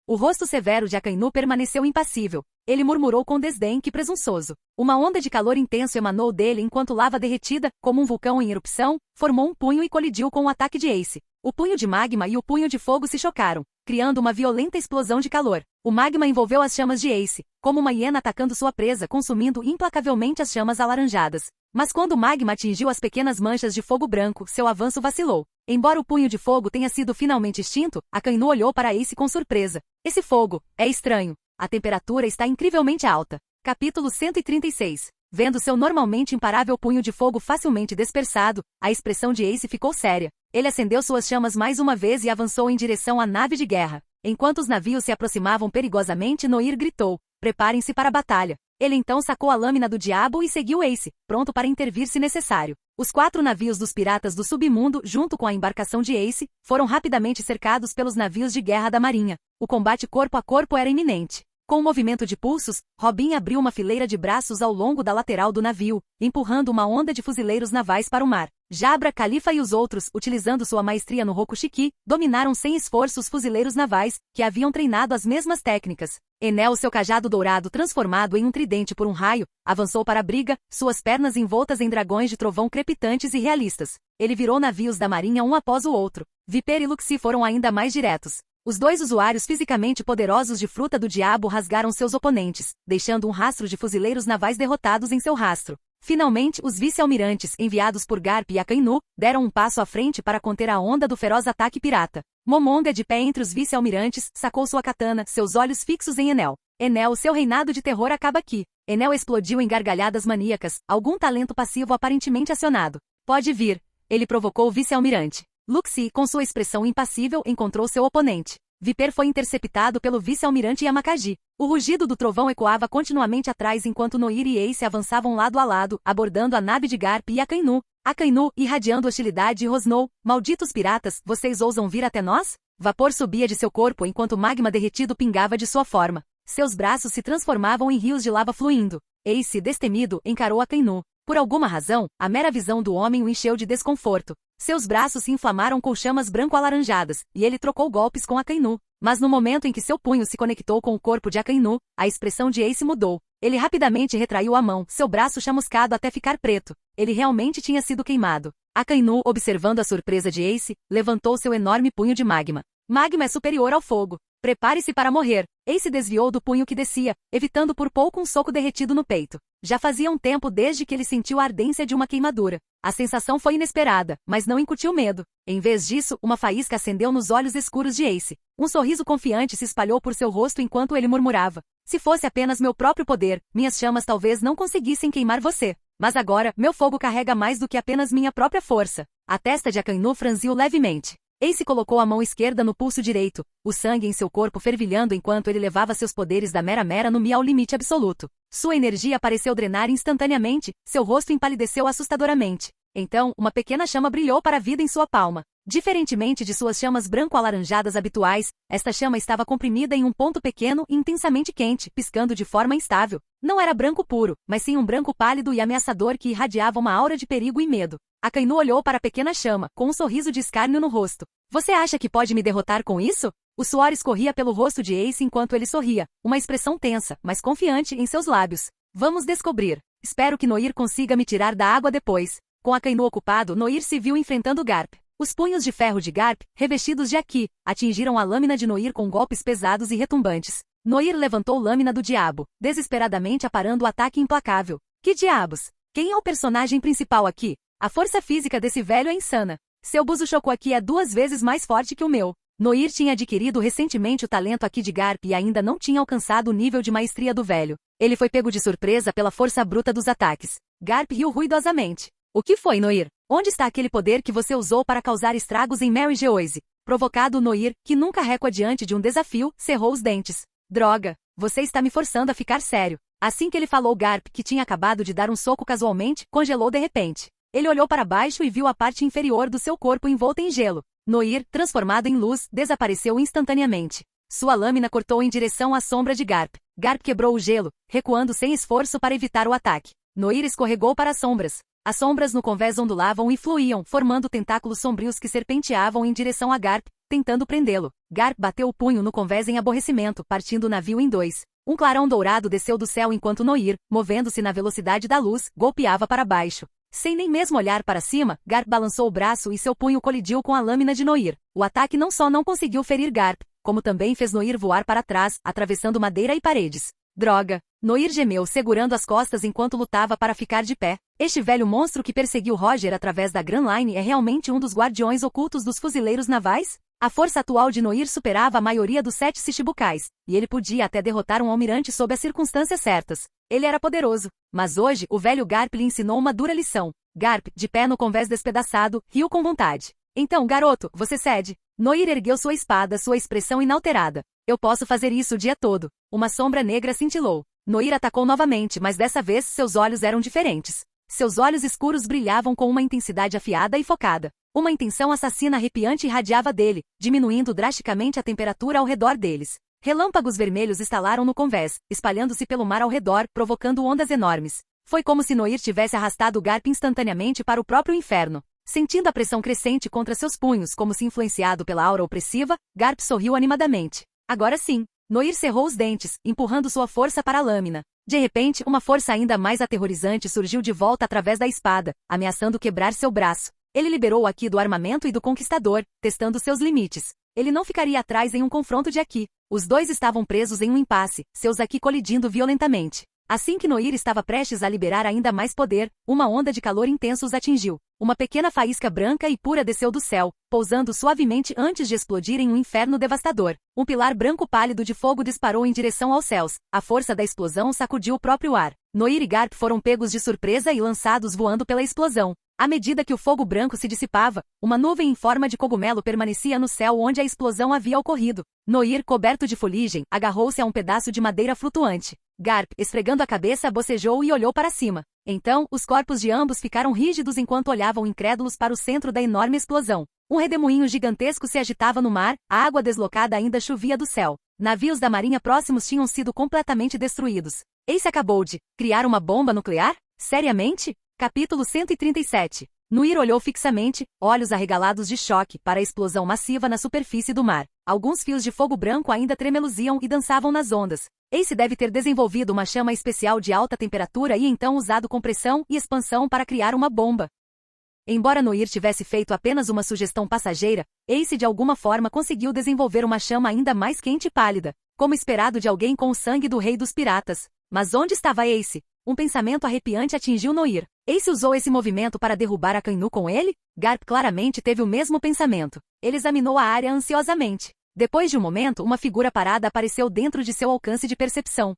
Speaker 2: O rosto severo de Akainu permaneceu impassível. Ele murmurou com desdém que presunçoso. Uma onda de calor intenso emanou dele enquanto lava derretida, como um vulcão em erupção, formou um punho e colidiu com o ataque de Ace. O punho de magma e o punho de fogo se chocaram, criando uma violenta explosão de calor. O magma envolveu as chamas de Ace, como uma hiena atacando sua presa, consumindo implacavelmente as chamas alaranjadas. Mas quando o magma atingiu as pequenas manchas de fogo branco, seu avanço vacilou. Embora o punho de fogo tenha sido finalmente extinto, Akainu olhou para Ace com surpresa. Esse fogo é estranho. A temperatura está incrivelmente alta. Capítulo 136. Vendo seu normalmente imparável punho de fogo facilmente dispersado, a expressão de Ace ficou séria. Ele acendeu suas chamas mais uma vez e avançou em direção à nave de guerra. Enquanto os navios se aproximavam perigosamente, Noir gritou: "Preparem-se para a batalha." Ele então sacou a lâmina do diabo e seguiu Ace, pronto para intervir se necessário. Os 4 navios dos piratas do submundo, junto com a embarcação de Ace, foram rapidamente cercados pelos navios de guerra da marinha. O combate corpo a corpo era iminente. Com um movimento de pulsos, Robin abriu uma fileira de braços ao longo da lateral do navio, empurrando uma onda de fuzileiros navais para o mar. Jabra, Califa e os outros, utilizando sua maestria no Rokushiki, dominaram sem esforço os fuzileiros navais, que haviam treinado as mesmas técnicas. Enel, seu cajado dourado transformado em um tridente por um raio, avançou para a briga, suas pernas envoltas em dragões de trovão crepitantes e realistas. Ele virou navios da marinha um após o outro. Viper e Luxi foram ainda mais diretos. Os 2 usuários fisicamente poderosos de fruta do diabo rasgaram seus oponentes, deixando um rastro de fuzileiros navais derrotados em seu rastro. Finalmente, os vice-almirantes, enviados por Garp e Akainu, deram um passo à frente para conter a onda do feroz ataque pirata. Momonga, de pé entre os vice-almirantes, sacou sua katana, seus olhos fixos em Enel. Enel, seu reinado de terror acaba aqui. Enel explodiu em gargalhadas maníacas, algum talento passivo aparentemente acionado. Pode vir. Ele provocou o vice-almirante. Luxi, com sua expressão impassível, encontrou seu oponente. Viper foi interceptado pelo vice-almirante Yamakaji. O rugido do trovão ecoava continuamente atrás enquanto Noir e Ace avançavam lado a lado, abordando a nave de Garp e Akainu. Akainu, irradiando hostilidade, rosnou: "Malditos piratas, vocês ousam vir até nós?" Vapor subia de seu corpo enquanto o magma derretido pingava de sua forma. Seus braços se transformavam em rios de lava fluindo. Ace, destemido, encarou Akainu. Por alguma razão, a mera visão do homem o encheu de desconforto. Seus braços se inflamaram com chamas branco-alaranjadas, e ele trocou golpes com Akainu. Mas no momento em que seu punho se conectou com o corpo de Akainu, a expressão de Ace mudou. Ele rapidamente retraiu a mão, seu braço chamuscado até ficar preto. Ele realmente tinha sido queimado. Akainu, observando a surpresa de Ace, levantou seu enorme punho de magma. Magma é superior ao fogo. Prepare-se para morrer. Ace desviou do punho que descia, evitando por pouco um soco derretido no peito. Já fazia um tempo desde que ele sentiu a ardência de uma queimadura. A sensação foi inesperada, mas não incutiu medo. Em vez disso, uma faísca acendeu nos olhos escuros de Ace. Um sorriso confiante se espalhou por seu rosto enquanto ele murmurava: "Se fosse apenas meu próprio poder, minhas chamas talvez não conseguissem queimar você. Mas agora, meu fogo carrega mais do que apenas minha própria força." A testa de Akainu franziu levemente. Ace colocou a mão esquerda no pulso direito, o sangue em seu corpo fervilhando enquanto ele levava seus poderes da Mera no Mi ao limite absoluto. Sua energia pareceu drenar instantaneamente, seu rosto empalideceu assustadoramente. Então, uma pequena chama brilhou para a vida em sua palma. Diferentemente de suas chamas branco-alaranjadas habituais, esta chama estava comprimida em um ponto pequeno e intensamente quente, piscando de forma instável. Não era branco puro, mas sim um branco pálido e ameaçador que irradiava uma aura de perigo e medo. Akainu olhou para a pequena chama, com um sorriso de escárnio no rosto. "Você acha que pode me derrotar com isso?" O suor escorria pelo rosto de Ace enquanto ele sorria, uma expressão tensa, mas confiante em seus lábios. "Vamos descobrir. Espero que Noir consiga me tirar da água depois." Com Akainu ocupado, Noir se viu enfrentando Garp. Os punhos de ferro de Garp, revestidos de Aki, atingiram a lâmina de Noir com golpes pesados e retumbantes. Noir levantou lâmina do diabo, desesperadamente aparando o ataque implacável. Que diabos? Quem é o personagem principal aqui? A força física desse velho é insana. Seu Busoshoku Aki é 2 vezes mais forte que o meu. Noir tinha adquirido recentemente o talento Aki de Garp e ainda não tinha alcançado o nível de maestria do velho. Ele foi pego de surpresa pela força bruta dos ataques. Garp riu ruidosamente. "O que foi, Noir? Onde está aquele poder que você usou para causar estragos em Mary Geoise?" Provocado, Noir, que nunca recua diante de um desafio, cerrou os dentes. "Droga, você está me forçando a ficar sério." Assim que ele falou, Garp, que tinha acabado de dar um soco casualmente, congelou de repente. Ele olhou para baixo e viu a parte inferior do seu corpo envolta em gelo. Noir, transformado em luz, desapareceu instantaneamente. Sua lâmina cortou em direção à sombra de Garp. Garp quebrou o gelo, recuando sem esforço para evitar o ataque. Noir escorregou para as sombras. As sombras no convés ondulavam e fluíam, formando tentáculos sombrios que serpenteavam em direção a Garp, tentando prendê-lo. Garp bateu o punho no convés em aborrecimento, partindo o navio em dois. Um clarão dourado desceu do céu enquanto Noir, movendo-se na velocidade da luz, golpeava para baixo. Sem nem mesmo olhar para cima, Garp balançou o braço e seu punho colidiu com a lâmina de Noir. O ataque não só não conseguiu ferir Garp, como também fez Noir voar para trás, atravessando madeira e paredes. Droga! Noir gemeu, segurando as costas enquanto lutava para ficar de pé. Este velho monstro que perseguiu Roger através da Grand Line é realmente um dos guardiões ocultos dos fuzileiros navais? A força atual de Noir superava a maioria dos 7 Shichibukais, e ele podia até derrotar um almirante sob as circunstâncias certas. Ele era poderoso, mas hoje o velho Garp lhe ensinou uma dura lição. Garp, de pé no convés despedaçado, riu com vontade. Então, garoto, você cede? Noir ergueu sua espada, sua expressão inalterada. Eu posso fazer isso o dia todo. Uma sombra negra cintilou. Noir atacou novamente, mas dessa vez seus olhos eram diferentes. Seus olhos escuros brilhavam com uma intensidade afiada e focada. Uma intenção assassina arrepiante irradiava dele, diminuindo drasticamente a temperatura ao redor deles. Relâmpagos vermelhos estalaram no convés, espalhando-se pelo mar ao redor, provocando ondas enormes. Foi como se Noir tivesse arrastado Garp instantaneamente para o próprio inferno. Sentindo a pressão crescente contra seus punhos como se influenciado pela aura opressiva, Garp sorriu animadamente. Agora sim. Noir cerrou os dentes, empurrando sua força para a lâmina. De repente, uma força ainda mais aterrorizante surgiu de volta através da espada, ameaçando quebrar seu braço. Ele liberou o Aqui do armamento e do conquistador, testando seus limites. Ele não ficaria atrás em um confronto de Aqui. Os dois estavam presos em um impasse, seus Aqui colidindo violentamente. Assim que Noir estava prestes a liberar ainda mais poder, uma onda de calor intenso os atingiu. Uma pequena faísca branca e pura desceu do céu, pousando suavemente antes de explodir em um inferno devastador. Um pilar branco pálido de fogo disparou em direção aos céus. A força da explosão sacudiu o próprio ar. Noir e Garp foram pegos de surpresa e lançados voando pela explosão. À medida que o fogo branco se dissipava, uma nuvem em forma de cogumelo permanecia no céu onde a explosão havia ocorrido. Noir, coberto de fuligem, agarrou-se a um pedaço de madeira flutuante. Garp, esfregando a cabeça, bocejou e olhou para cima. Então, os corpos de ambos ficaram rígidos enquanto olhavam incrédulos para o centro da enorme explosão. Um redemoinho gigantesco se agitava no mar, a água deslocada ainda chovia do céu. Navios da marinha próximos tinham sido completamente destruídos. Ace acabou de criar uma bomba nuclear? Seriamente? Capítulo 137. Noir olhou fixamente, olhos arregalados de choque, para a explosão massiva na superfície do mar. Alguns fios de fogo branco ainda tremeluziam e dançavam nas ondas. Ace deve ter desenvolvido uma chama especial de alta temperatura e então usado compressão e expansão para criar uma bomba. Embora Noir tivesse feito apenas uma sugestão passageira, Ace de alguma forma conseguiu desenvolver uma chama ainda mais quente e pálida, como esperado de alguém com o sangue do rei dos piratas. Mas onde estava Ace? Um pensamento arrepiante atingiu Noir. Ace usou esse movimento para derrubar Akainu com ele? Garp claramente teve o mesmo pensamento. Ele examinou a área ansiosamente. Depois de um momento, uma figura parada apareceu dentro de seu alcance de percepção.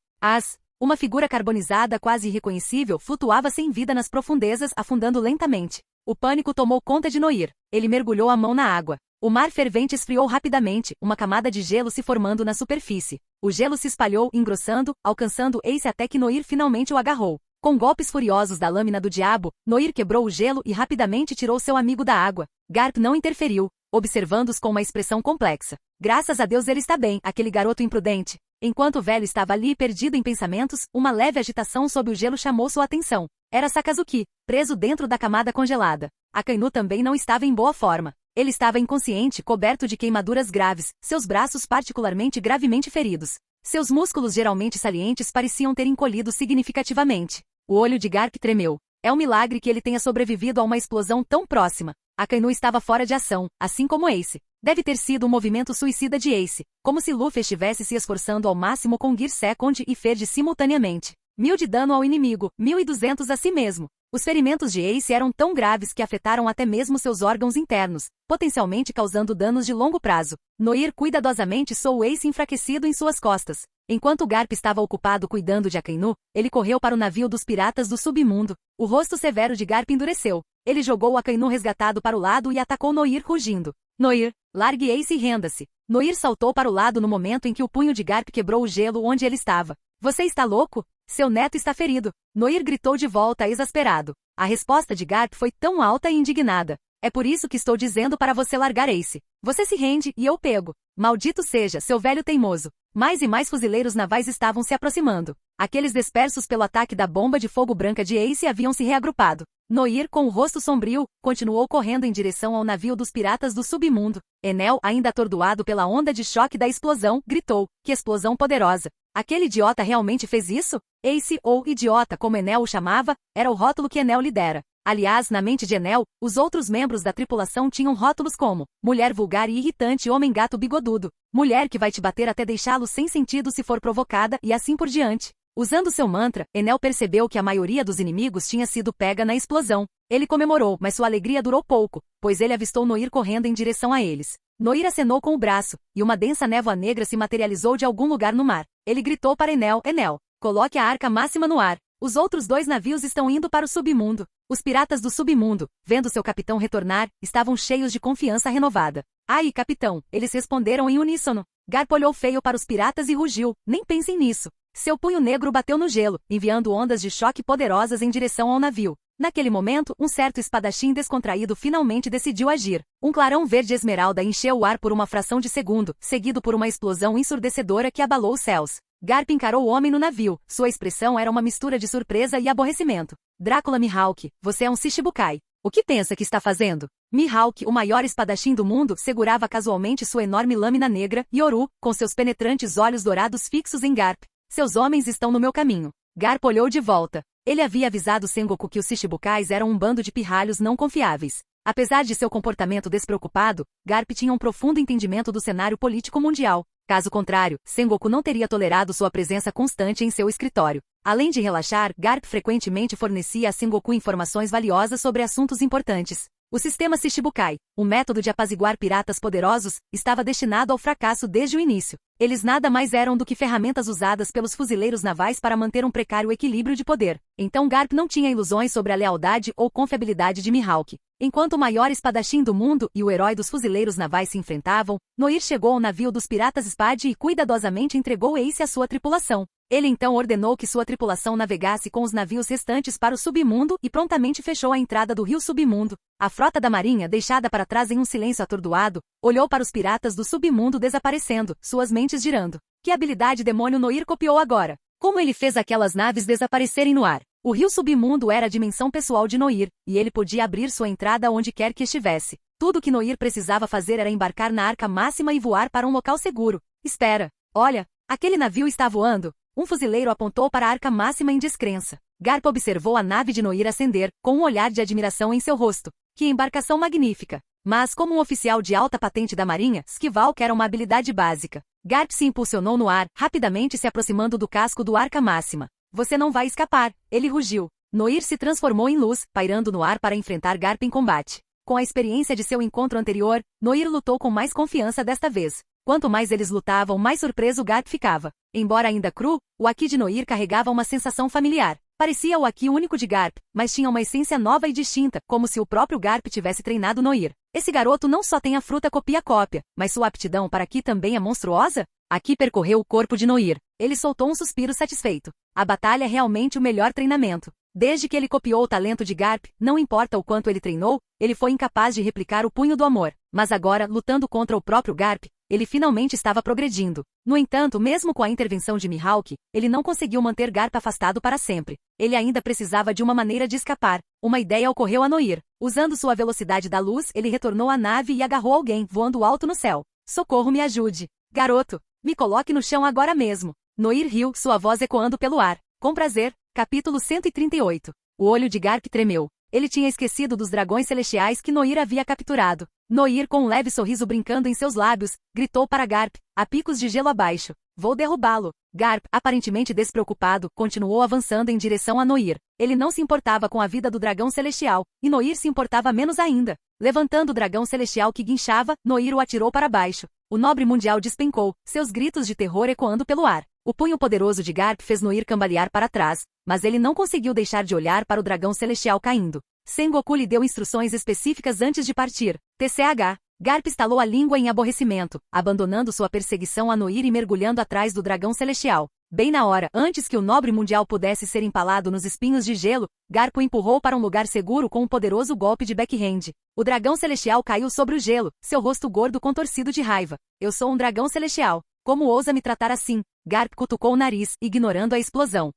Speaker 2: Uma figura carbonizada quase irreconhecível flutuava sem vida nas profundezas, afundando lentamente. O pânico tomou conta de Noir. Ele mergulhou a mão na água. O mar fervente esfriou rapidamente, uma camada de gelo se formando na superfície. O gelo se espalhou, engrossando, alcançando Ace até que Noir finalmente o agarrou. Com golpes furiosos da lâmina do diabo, Noir quebrou o gelo e rapidamente tirou seu amigo da água. Garp não interferiu, observando-os com uma expressão complexa. Graças a Deus ele está bem, aquele garoto imprudente. Enquanto o velho estava ali perdido em pensamentos, uma leve agitação sob o gelo chamou sua atenção. Era Sakazuki, preso dentro da camada congelada. Akainu também não estava em boa forma. Ele estava inconsciente, coberto de queimaduras graves, seus braços particularmente gravemente feridos. Seus músculos geralmente salientes pareciam ter encolhido significativamente. O olho de Garp tremeu. É um milagre que ele tenha sobrevivido a uma explosão tão próxima. Akainu estava fora de ação, assim como Ace. Deve ter sido um movimento suicida de Ace, como se Luffy estivesse se esforçando ao máximo com Gear Second e Ferd simultaneamente. 1000 de dano ao inimigo, 1200 a si mesmo. Os ferimentos de Ace eram tão graves que afetaram até mesmo seus órgãos internos, potencialmente causando danos de longo prazo. Noir cuidadosamente içou Ace enfraquecido em suas costas. Enquanto Garp estava ocupado cuidando de Akainu, ele correu para o navio dos piratas do submundo. O rosto severo de Garp endureceu. Ele jogou o Akainu resgatado para o lado e atacou Noir rugindo. Noir, largue Ace e renda-se. Noir saltou para o lado no momento em que o punho de Garp quebrou o gelo onde ele estava. Você está louco? Seu neto está ferido. Noir gritou de volta exasperado. A resposta de Garp foi tão alta e indignada. É por isso que estou dizendo para você largar Ace. Você se rende e eu pego. Maldito seja, seu velho teimoso. Mais e mais fuzileiros navais estavam se aproximando. Aqueles dispersos pelo ataque da bomba de fogo branca de Ace haviam se reagrupado. Noir, com o rosto sombrio, continuou correndo em direção ao navio dos piratas do submundo. Enel, ainda atordoado pela onda de choque da explosão, gritou: que explosão poderosa! Aquele idiota realmente fez isso? Ace, ou idiota como Enel o chamava, era o rótulo que Enel lhe dera. Aliás, na mente de Enel, os outros membros da tripulação tinham rótulos como mulher vulgar e irritante, homem-gato bigodudo, mulher que vai te bater até deixá-lo sem sentido se for provocada e assim por diante. Usando seu mantra, Enel percebeu que a maioria dos inimigos tinha sido pega na explosão. Ele comemorou, mas sua alegria durou pouco, pois ele avistou Noir correndo em direção a eles. Noir acenou com o braço, e uma densa névoa negra se materializou de algum lugar no mar. Ele gritou para Enel: Enel, coloque a arca máxima no ar. Os outros 2 navios estão indo para o submundo. Os piratas do submundo, vendo seu capitão retornar, estavam cheios de confiança renovada. Ai, capitão, eles responderam em uníssono. Garp olhou feio para os piratas e rugiu: nem pensem nisso. Seu punho negro bateu no gelo, enviando ondas de choque poderosas em direção ao navio. Naquele momento, um certo espadachim descontraído finalmente decidiu agir. Um clarão verde esmeralda encheu o ar por uma fração de segundo, seguido por uma explosão ensurdecedora que abalou os céus. Garp encarou o homem no navio. Sua expressão era uma mistura de surpresa e aborrecimento. Drácula Mihawk, você é um Shichibukai. O que pensa que está fazendo? Mihawk, o maior espadachim do mundo, segurava casualmente sua enorme lâmina negra, e Yoru, com seus penetrantes olhos dourados fixos em Garp. Seus homens estão no meu caminho. Garp olhou de volta. Ele havia avisado Sengoku que os Shichibukais eram um bando de pirralhos não confiáveis. Apesar de seu comportamento despreocupado, Garp tinha um profundo entendimento do cenário político mundial. Caso contrário, Sengoku não teria tolerado sua presença constante em seu escritório. Além de relaxar, Garp frequentemente fornecia a Sengoku informações valiosas sobre assuntos importantes. O sistema Shichibukai, um método de apaziguar piratas poderosos, estava destinado ao fracasso desde o início. Eles nada mais eram do que ferramentas usadas pelos fuzileiros navais para manter um precário equilíbrio de poder. Então Garp não tinha ilusões sobre a lealdade ou confiabilidade de Mihawk. Enquanto o maior espadachim do mundo e o herói dos fuzileiros navais se enfrentavam, Noir chegou ao navio dos piratas Spade e cuidadosamente entregou Ace à sua tripulação. Ele então ordenou que sua tripulação navegasse com os navios restantes para o submundo e prontamente fechou a entrada do rio submundo. A frota da marinha, deixada para trás em um silêncio atordoado, olhou para os piratas do submundo desaparecendo, suas mentes girando. Que habilidade demônio Noir copiou agora? Como ele fez aquelas naves desaparecerem no ar? O rio submundo era a dimensão pessoal de Noir, e ele podia abrir sua entrada onde quer que estivesse. Tudo que Noir precisava fazer era embarcar na arca máxima e voar para um local seguro. Espera, olha, aquele navio está voando. Um fuzileiro apontou para a arca máxima em descrença. Garp observou a nave de Noir ascender, com um olhar de admiração em seu rosto. Que embarcação magnífica! Mas como um oficial de alta patente da marinha, esquivar era uma habilidade básica. Garp se impulsionou no ar, rapidamente se aproximando do casco do arca máxima. Você não vai escapar, ele rugiu. Noir se transformou em luz, pairando no ar para enfrentar Garp em combate. Com a experiência de seu encontro anterior, Noir lutou com mais confiança desta vez. Quanto mais eles lutavam, mais surpreso Garp ficava. Embora ainda cru, o Haki de Noir carregava uma sensação familiar. Parecia o Haki único de Garp, mas tinha uma essência nova e distinta, como se o próprio Garp tivesse treinado Noir. Esse garoto não só tem a fruta copia-cópia, mas sua aptidão para Haki também é monstruosa? Haki percorreu o corpo de Noir. Ele soltou um suspiro satisfeito. A batalha é realmente o melhor treinamento. Desde que ele copiou o talento de Garp, não importa o quanto ele treinou, ele foi incapaz de replicar o punho do amor. Mas agora, lutando contra o próprio Garp, ele finalmente estava progredindo. No entanto, mesmo com a intervenção de Mihawk, ele não conseguiu manter Garp afastado para sempre. Ele ainda precisava de uma maneira de escapar. Uma ideia ocorreu a Noir. Usando sua velocidade da luz, ele retornou à nave e agarrou alguém, voando alto no céu. Socorro, me ajude. Garoto, me coloque no chão agora mesmo. Noir riu, sua voz ecoando pelo ar. Com prazer. Capítulo 138. O olho de Garp tremeu. Ele tinha esquecido dos dragões celestiais que Noir havia capturado. Noir, com um leve sorriso brincando em seus lábios, gritou para Garp, a picos de gelo abaixo. Vou derrubá-lo. Garp, aparentemente despreocupado, continuou avançando em direção a Noir. Ele não se importava com a vida do dragão celestial, e Noir se importava menos ainda. Levantando o dragão celestial que guinchava, Noir o atirou para baixo. O nobre mundial despencou, seus gritos de terror ecoando pelo ar. O punho poderoso de Garp fez Noir cambalear para trás, mas ele não conseguiu deixar de olhar para o dragão celestial caindo. Sengoku lhe deu instruções específicas antes de partir. TCH. Garp estalou a língua em aborrecimento, abandonando sua perseguição a Noir e mergulhando atrás do dragão celestial. Bem na hora, antes que o nobre mundial pudesse ser empalado nos espinhos de gelo, Garp o empurrou para um lugar seguro com um poderoso golpe de backhand. O dragão celestial caiu sobre o gelo, seu rosto gordo contorcido de raiva. Eu sou um dragão celestial. Como ousa me tratar assim? Garp cutucou o nariz, ignorando a explosão.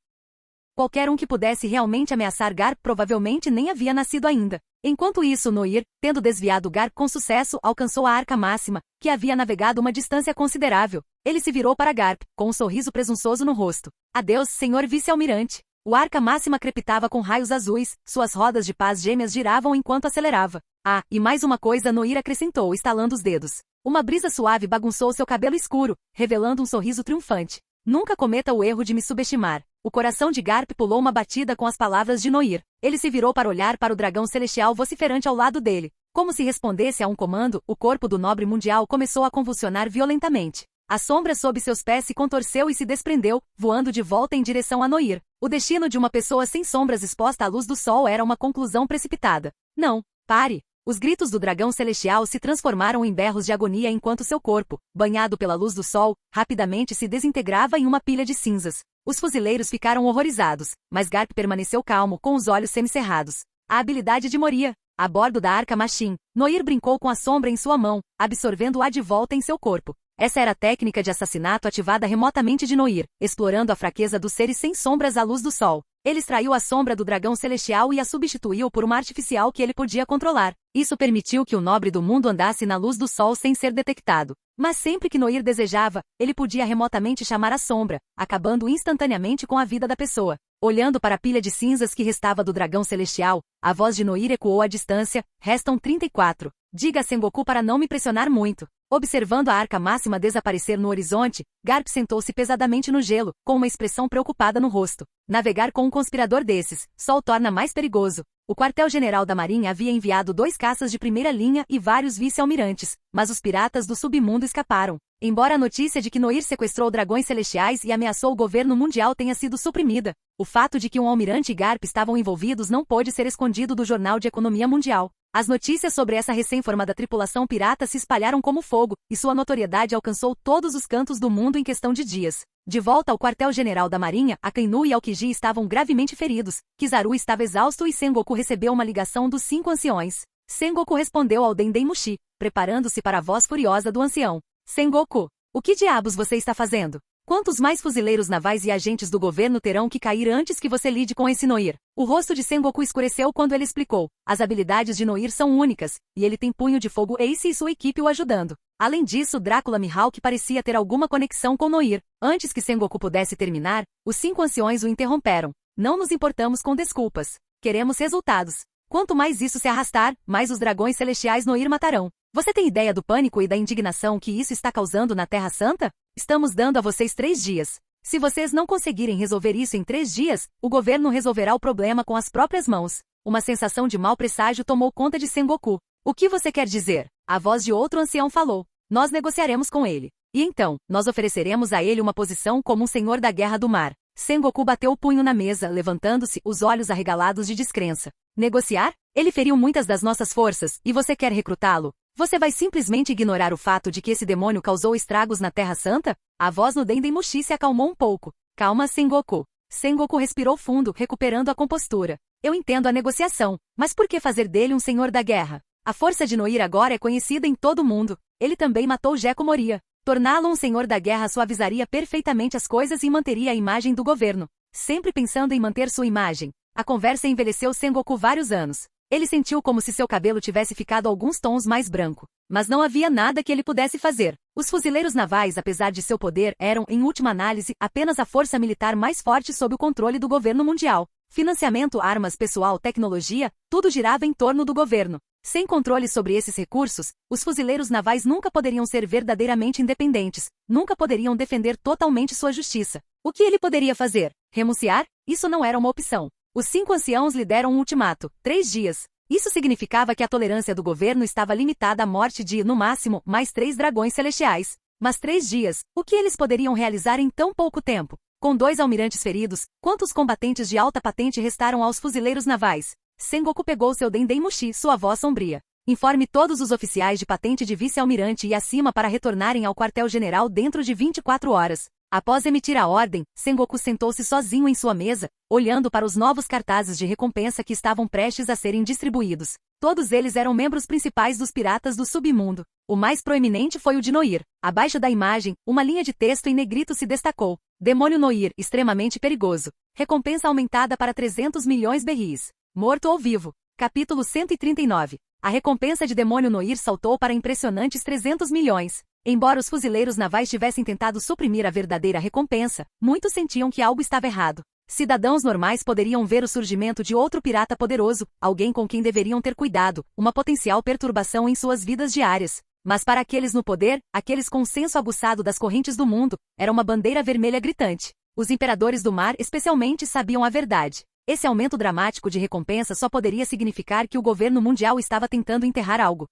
Speaker 2: Qualquer um que pudesse realmente ameaçar Garp provavelmente nem havia nascido ainda. Enquanto isso, Noir, tendo desviado Garp com sucesso, alcançou a arca máxima, que havia navegado uma distância considerável. Ele se virou para Garp, com um sorriso presunçoso no rosto. Adeus, senhor vice-almirante. O arca máxima crepitava com raios azuis, suas rodas de pás gêmeas giravam enquanto acelerava. Ah, e mais uma coisa, Noir acrescentou, estalando os dedos. Uma brisa suave bagunçou seu cabelo escuro, revelando um sorriso triunfante. Nunca cometa o erro de me subestimar. O coração de Garp pulou uma batida com as palavras de Noir. Ele se virou para olhar para o dragão celestial vociferante ao lado dele. Como se respondesse a um comando, o corpo do nobre mundial começou a convulsionar violentamente. A sombra sob seus pés se contorceu e se desprendeu, voando de volta em direção a Noir. O destino de uma pessoa sem sombras exposta à luz do sol era uma conclusão precipitada. Não, pare! Os gritos do dragão celestial se transformaram em berros de agonia enquanto seu corpo, banhado pela luz do sol, rapidamente se desintegrava em uma pilha de cinzas. Os fuzileiros ficaram horrorizados, mas Garp permaneceu calmo, com os olhos semicerrados. A habilidade de Moria. A bordo da arca Machine, Noir brincou com a sombra em sua mão, absorvendo-a de volta em seu corpo. Essa era a técnica de assassinato ativada remotamente de Noir, explorando a fraqueza dos seres sem sombras à luz do sol. Ele extraiu a sombra do dragão celestial e a substituiu por uma artificial que ele podia controlar. Isso permitiu que o nobre do mundo andasse na luz do sol sem ser detectado. Mas sempre que Noir desejava, ele podia remotamente chamar a sombra, acabando instantaneamente com a vida da pessoa. Olhando para a pilha de cinzas que restava do dragão celestial, a voz de Noir ecoou à distância, restam 34. Diga a Sengoku para não me pressionar muito. Observando a arca máxima desaparecer no horizonte, Garp sentou-se pesadamente no gelo, com uma expressão preocupada no rosto. Navegar com um conspirador desses, só o torna mais perigoso. O quartel-general da Marinha havia enviado 2 caças de primeira linha e vários vice-almirantes, mas os piratas do submundo escaparam. Embora a notícia de que Noir sequestrou dragões celestiais e ameaçou o governo mundial tenha sido suprimida, o fato de que um almirante e Garp estavam envolvidos não pôde ser escondido do Jornal de Economia Mundial. As notícias sobre essa recém-formada tripulação pirata se espalharam como fogo, e sua notoriedade alcançou todos os cantos do mundo em questão de dias. De volta ao quartel-general da Marinha, Akainu e Aokiji estavam gravemente feridos, Kizaru estava exausto e Sengoku recebeu uma ligação dos 5 anciões. Sengoku respondeu ao Dendemushi, preparando-se para a voz furiosa do ancião. Sengoku, o que diabos você está fazendo? Quantos mais fuzileiros navais e agentes do governo terão que cair antes que você lide com esse Noir? O rosto de Sengoku escureceu quando ele explicou. As habilidades de Noir são únicas, e ele tem punho de fogo Ace e sua equipe o ajudando. Além disso, Drácula Mihawk parecia ter alguma conexão com Noir. Antes que Sengoku pudesse terminar, os 5 anciões o interromperam. Não nos importamos com desculpas. Queremos resultados. Quanto mais isso se arrastar, mais os dragões celestiais Noir matarão. Você tem ideia do pânico e da indignação que isso está causando na Terra Santa? Estamos dando a vocês 3 dias. Se vocês não conseguirem resolver isso em 3 dias, o governo resolverá o problema com as próprias mãos. Uma sensação de mau presságio tomou conta de Sengoku. O que você quer dizer? A voz de outro ancião falou. Nós negociaremos com ele. E então, nós ofereceremos a ele uma posição como um senhor da guerra do mar. Sengoku bateu o punho na mesa, levantando-se, os olhos arregalados de descrença. Negociar? Ele feriu muitas das nossas forças, e você quer recrutá-lo? Você vai simplesmente ignorar o fato de que esse demônio causou estragos na Terra Santa? A voz no Dendemushi se acalmou um pouco. Calma, Sengoku. Sengoku respirou fundo, recuperando a compostura. Eu entendo a negociação, mas por que fazer dele um senhor da guerra? A força de Noir agora é conhecida em todo o mundo. Ele também matou Gekko Moria. Torná-lo um senhor da guerra suavizaria perfeitamente as coisas e manteria a imagem do governo. Sempre pensando em manter sua imagem. A conversa envelheceu Sengoku vários anos. Ele sentiu como se seu cabelo tivesse ficado alguns tons mais branco. Mas não havia nada que ele pudesse fazer. Os fuzileiros navais, apesar de seu poder, eram, em última análise, apenas a força militar mais forte sob o controle do governo mundial. Financiamento, armas, pessoal, tecnologia, tudo girava em torno do governo. Sem controle sobre esses recursos, os fuzileiros navais nunca poderiam ser verdadeiramente independentes, nunca poderiam defender totalmente sua justiça. O que ele poderia fazer? Renunciar? Isso não era uma opção. Os 5 anciãos lhe deram um ultimato, 3 dias. Isso significava que a tolerância do governo estava limitada à morte de, no máximo, mais 3 dragões celestiais. Mas 3 dias, o que eles poderiam realizar em tão pouco tempo? Com 2 almirantes feridos, quantos combatentes de alta patente restaram aos fuzileiros navais? Sengoku pegou seu Dendemushi, sua voz sombria. Informe todos os oficiais de patente de vice-almirante e acima para retornarem ao quartel-general dentro de 24 horas. Após emitir a ordem, Sengoku sentou-se sozinho em sua mesa, olhando para os novos cartazes de recompensa que estavam prestes a serem distribuídos. Todos eles eram membros principais dos piratas do submundo. O mais proeminente foi o de Noir. Abaixo da imagem, uma linha de texto em negrito se destacou. Demônio Noir, extremamente perigoso. Recompensa aumentada para 300 milhões berris. Morto ou vivo. Capítulo 139. A recompensa de Demônio Noir saltou para impressionantes 300 milhões. Embora os fuzileiros navais tivessem tentado suprimir a verdadeira recompensa, muitos sentiam que algo estava errado. Cidadãos normais poderiam ver o surgimento de outro pirata poderoso, alguém com quem deveriam ter cuidado, uma potencial perturbação em suas vidas diárias. Mas para aqueles no poder, aqueles com senso aguçado das correntes do mundo, era uma bandeira vermelha gritante. Os imperadores do mar especialmente sabiam a verdade. Esse aumento dramático de recompensa só poderia significar que o governo mundial estava tentando enterrar algo.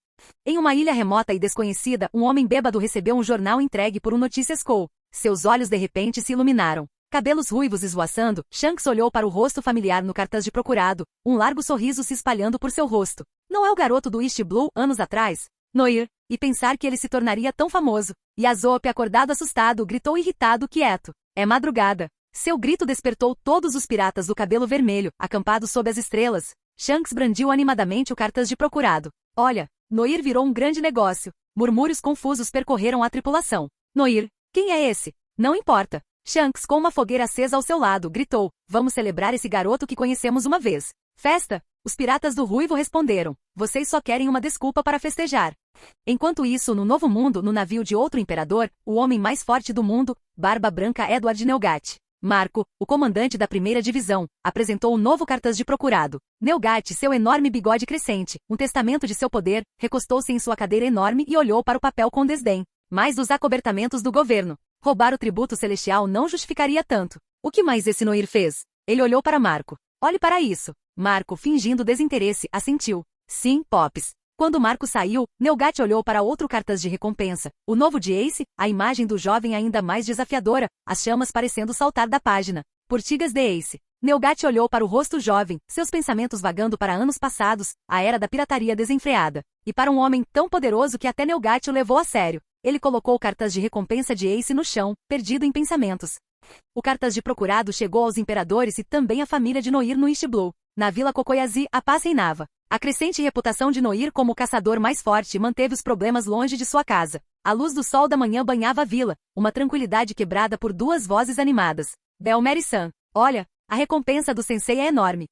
Speaker 2: Em uma ilha remota e desconhecida, um homem bêbado recebeu um jornal entregue por um Notícias Call. Seus olhos de repente se iluminaram. Cabelos ruivos esvoaçando, Shanks olhou para o rosto familiar no cartaz de procurado, um largo sorriso se espalhando por seu rosto. Não é o garoto do East Blue, anos atrás? Noir. E pensar que ele se tornaria tão famoso. Yasop, acordado assustado, gritou irritado, quieto. É madrugada. Seu grito despertou todos os piratas do cabelo vermelho, acampados sob as estrelas. Shanks brandiu animadamente o cartaz de procurado. Olha, Noir virou um grande negócio. Murmúrios confusos percorreram a tripulação. Noir, quem é esse? Não importa. Shanks, com uma fogueira acesa ao seu lado, gritou. Vamos celebrar esse garoto que conhecemos uma vez. Festa? Os piratas do Ruivo responderam. Vocês só querem uma desculpa para festejar. Enquanto isso, no Novo Mundo, no navio de outro imperador, o homem mais forte do mundo, Barba Branca Edward Neugat. Marco, o comandante da primeira divisão, apresentou um novo cartaz de procurado. Neugat, seu enorme bigode crescente, um testamento de seu poder, recostou-se em sua cadeira enorme e olhou para o papel com desdém. Mais dos acobertamentos do governo. Roubar o tributo celestial não justificaria tanto. O que mais esse Noir fez? Ele olhou para Marco. Olhe para isso. Marco, fingindo desinteresse, assentiu. Sim, Pops. Quando Marco saiu, Neugat olhou para outro cartaz de recompensa. O novo de Ace, a imagem do jovem ainda mais desafiadora, as chamas parecendo saltar da página. Purtigas de Ace. Neugat olhou para o rosto jovem, seus pensamentos vagando para anos passados, a era da pirataria desenfreada. E para um homem tão poderoso que até Neugat o levou a sério. Ele colocou o cartaz de recompensa de Ace no chão, perdido em pensamentos. O cartaz de procurado chegou aos imperadores e também à família de Noir no East Blue. Na Vila Kokoyazi, a paz reinava. A crescente reputação de Noir como o caçador mais forte manteve os problemas longe de sua casa. A luz do sol da manhã banhava a vila, uma tranquilidade quebrada por duas vozes animadas. Belmer-san, olha, a recompensa do sensei é enorme.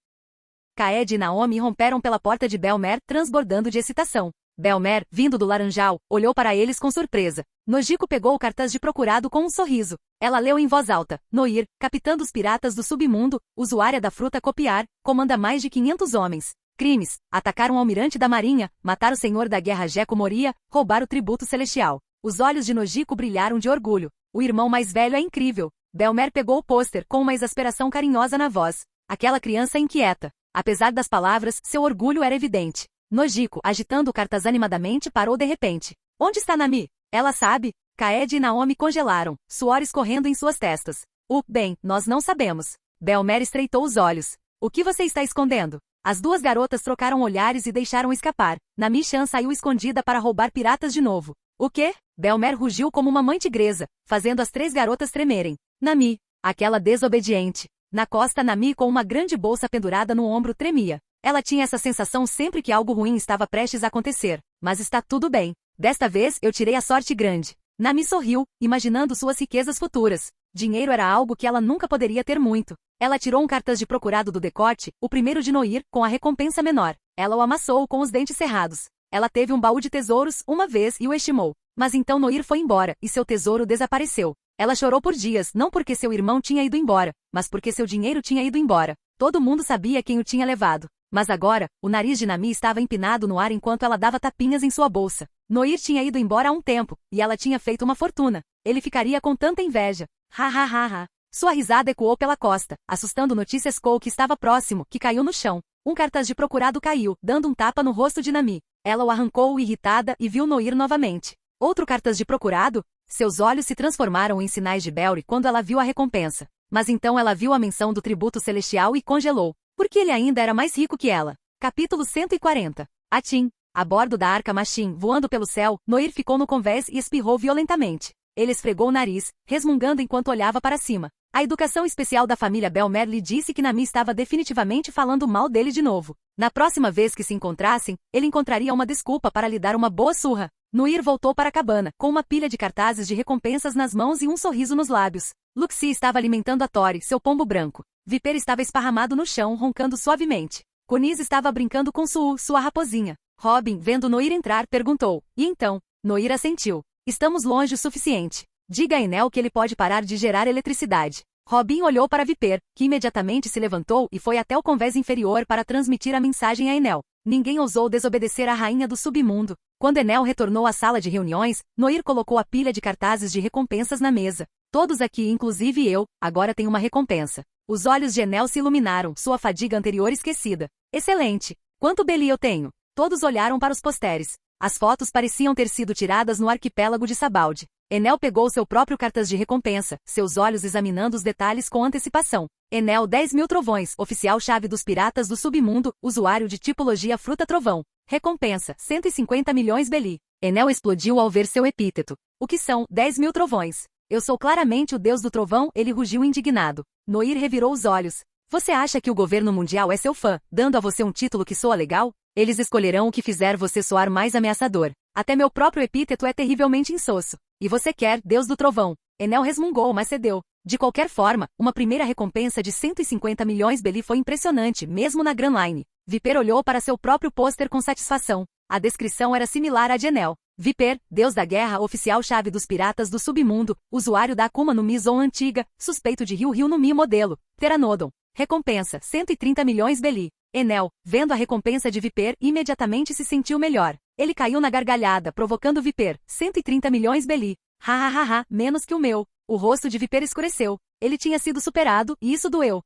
Speaker 2: Kaede e Naomi romperam pela porta de Belmer, transbordando de excitação. Belmer, vindo do laranjal, olhou para eles com surpresa. Nojiko pegou o cartaz de procurado com um sorriso. Ela leu em voz alta. Noir, capitã dos piratas do submundo, usuária da fruta copiar, comanda mais de 500 homens. Crimes: atacar um almirante da marinha, matar o senhor da guerra Jeco Moria, roubar o tributo celestial. Os olhos de Nojiko brilharam de orgulho. O irmão mais velho é incrível. Belmer pegou o pôster com uma exasperação carinhosa na voz. Aquela criança inquieta. Apesar das palavras, seu orgulho era evidente. Nojiko, agitando o cartaz animadamente, parou de repente. Onde está Nami? Ela sabe? Kaede e Naomi congelaram, suor escorrendo em suas testas. Bem, nós não sabemos. Belmer estreitou os olhos. O que você está escondendo? As duas garotas trocaram olhares e deixaram escapar. Nami-chan saiu escondida para roubar piratas de novo. O quê? Belmer rugiu como uma mãe tigresa, fazendo as três garotas tremerem. Nami, aquela desobediente. Na costa, Nami, com uma grande bolsa pendurada no ombro, tremia. Ela tinha essa sensação sempre que algo ruim estava prestes a acontecer. Mas está tudo bem. Desta vez, eu tirei a sorte grande. Nami sorriu, imaginando suas riquezas futuras. Dinheiro era algo que ela nunca poderia ter muito. Ela tirou um cartaz de procurado do decote, o primeiro de Noir, com a recompensa menor. Ela o amassou com os dentes cerrados. Ela teve um baú de tesouros uma vez e o estimou. Mas então Noir foi embora, e seu tesouro desapareceu. Ela chorou por dias, não porque seu irmão tinha ido embora, mas porque seu dinheiro tinha ido embora. Todo mundo sabia quem o tinha levado. Mas agora, o nariz de Nami estava empinado no ar enquanto ela dava tapinhas em sua bolsa. Noir tinha ido embora há um tempo, e ela tinha feito uma fortuna. Ele ficaria com tanta inveja. Ha ha ha ha. Sua risada ecoou pela costa, assustando Notícias Cole que estava próximo, que caiu no chão. Um cartaz de procurado caiu, dando um tapa no rosto de Nami. Ela o arrancou irritada e viu Noir novamente. Outro cartaz de procurado? Seus olhos se transformaram em sinais de Belry quando ela viu a recompensa. Mas então ela viu a menção do tributo celestial e congelou. Porque ele ainda era mais rico que ela. Capítulo 140. Atim. A bordo da Arca Machine, voando pelo céu, Noir ficou no convés e espirrou violentamente. Ele esfregou o nariz, resmungando enquanto olhava para cima. A educação especial da família Belmer lhe disse que Nami estava definitivamente falando mal dele de novo. Na próxima vez que se encontrassem, ele encontraria uma desculpa para lhe dar uma boa surra. Noir voltou para a cabana, com uma pilha de cartazes de recompensas nas mãos e um sorriso nos lábios. Luxie estava alimentando a Tori, seu pombo branco. Viper estava esparramado no chão, roncando suavemente. Kunis estava brincando com Suu, sua raposinha. Robin, vendo Noir entrar, perguntou. E então? Noir assentiu. Estamos longe o suficiente. Diga a Enel que ele pode parar de gerar eletricidade. Robin olhou para Viper, que imediatamente se levantou e foi até o convés inferior para transmitir a mensagem a Enel. Ninguém ousou desobedecer à rainha do submundo. Quando Enel retornou à sala de reuniões, Noir colocou a pilha de cartazes de recompensas na mesa. Todos aqui, inclusive eu, agora têm uma recompensa. Os olhos de Enel se iluminaram, sua fadiga anterior esquecida. Excelente! Quanto Beli eu tenho? Todos olharam para os posteres. As fotos pareciam ter sido tiradas no arquipélago de Sabaldi. Enel pegou seu próprio cartaz de recompensa, seus olhos examinando os detalhes com antecipação. Enel 10.000 trovões, oficial-chave dos piratas do submundo, usuário de tipologia fruta-trovão. Recompensa, 150 milhões Beli. Enel explodiu ao ver seu epíteto. O que são 10.000 trovões? Eu sou claramente o deus do trovão, ele rugiu indignado. Noir revirou os olhos. Você acha que o governo mundial é seu fã, dando a você um título que soa legal? Eles escolherão o que fizer você soar mais ameaçador. Até meu próprio epíteto é terrivelmente insosso. E você quer, Deus do Trovão. Enel resmungou, mas cedeu. De qualquer forma, uma primeira recompensa de 150 milhões Beli foi impressionante, mesmo na Grand Line. Viper olhou para seu próprio pôster com satisfação. A descrição era similar à de Enel. Viper, Deus da Guerra, oficial-chave dos piratas do submundo, usuário da Akuma no Mi Zone antiga, suspeito de Ryu no Mi modelo. Pteranodon. Recompensa, 130 milhões Beli. Enel, vendo a recompensa de Viper, imediatamente se sentiu melhor. Ele caiu na gargalhada, provocando Viper. 130 milhões Beli. Ha, menos que o meu. O rosto de Viper escureceu. Ele tinha sido superado, e isso doeu.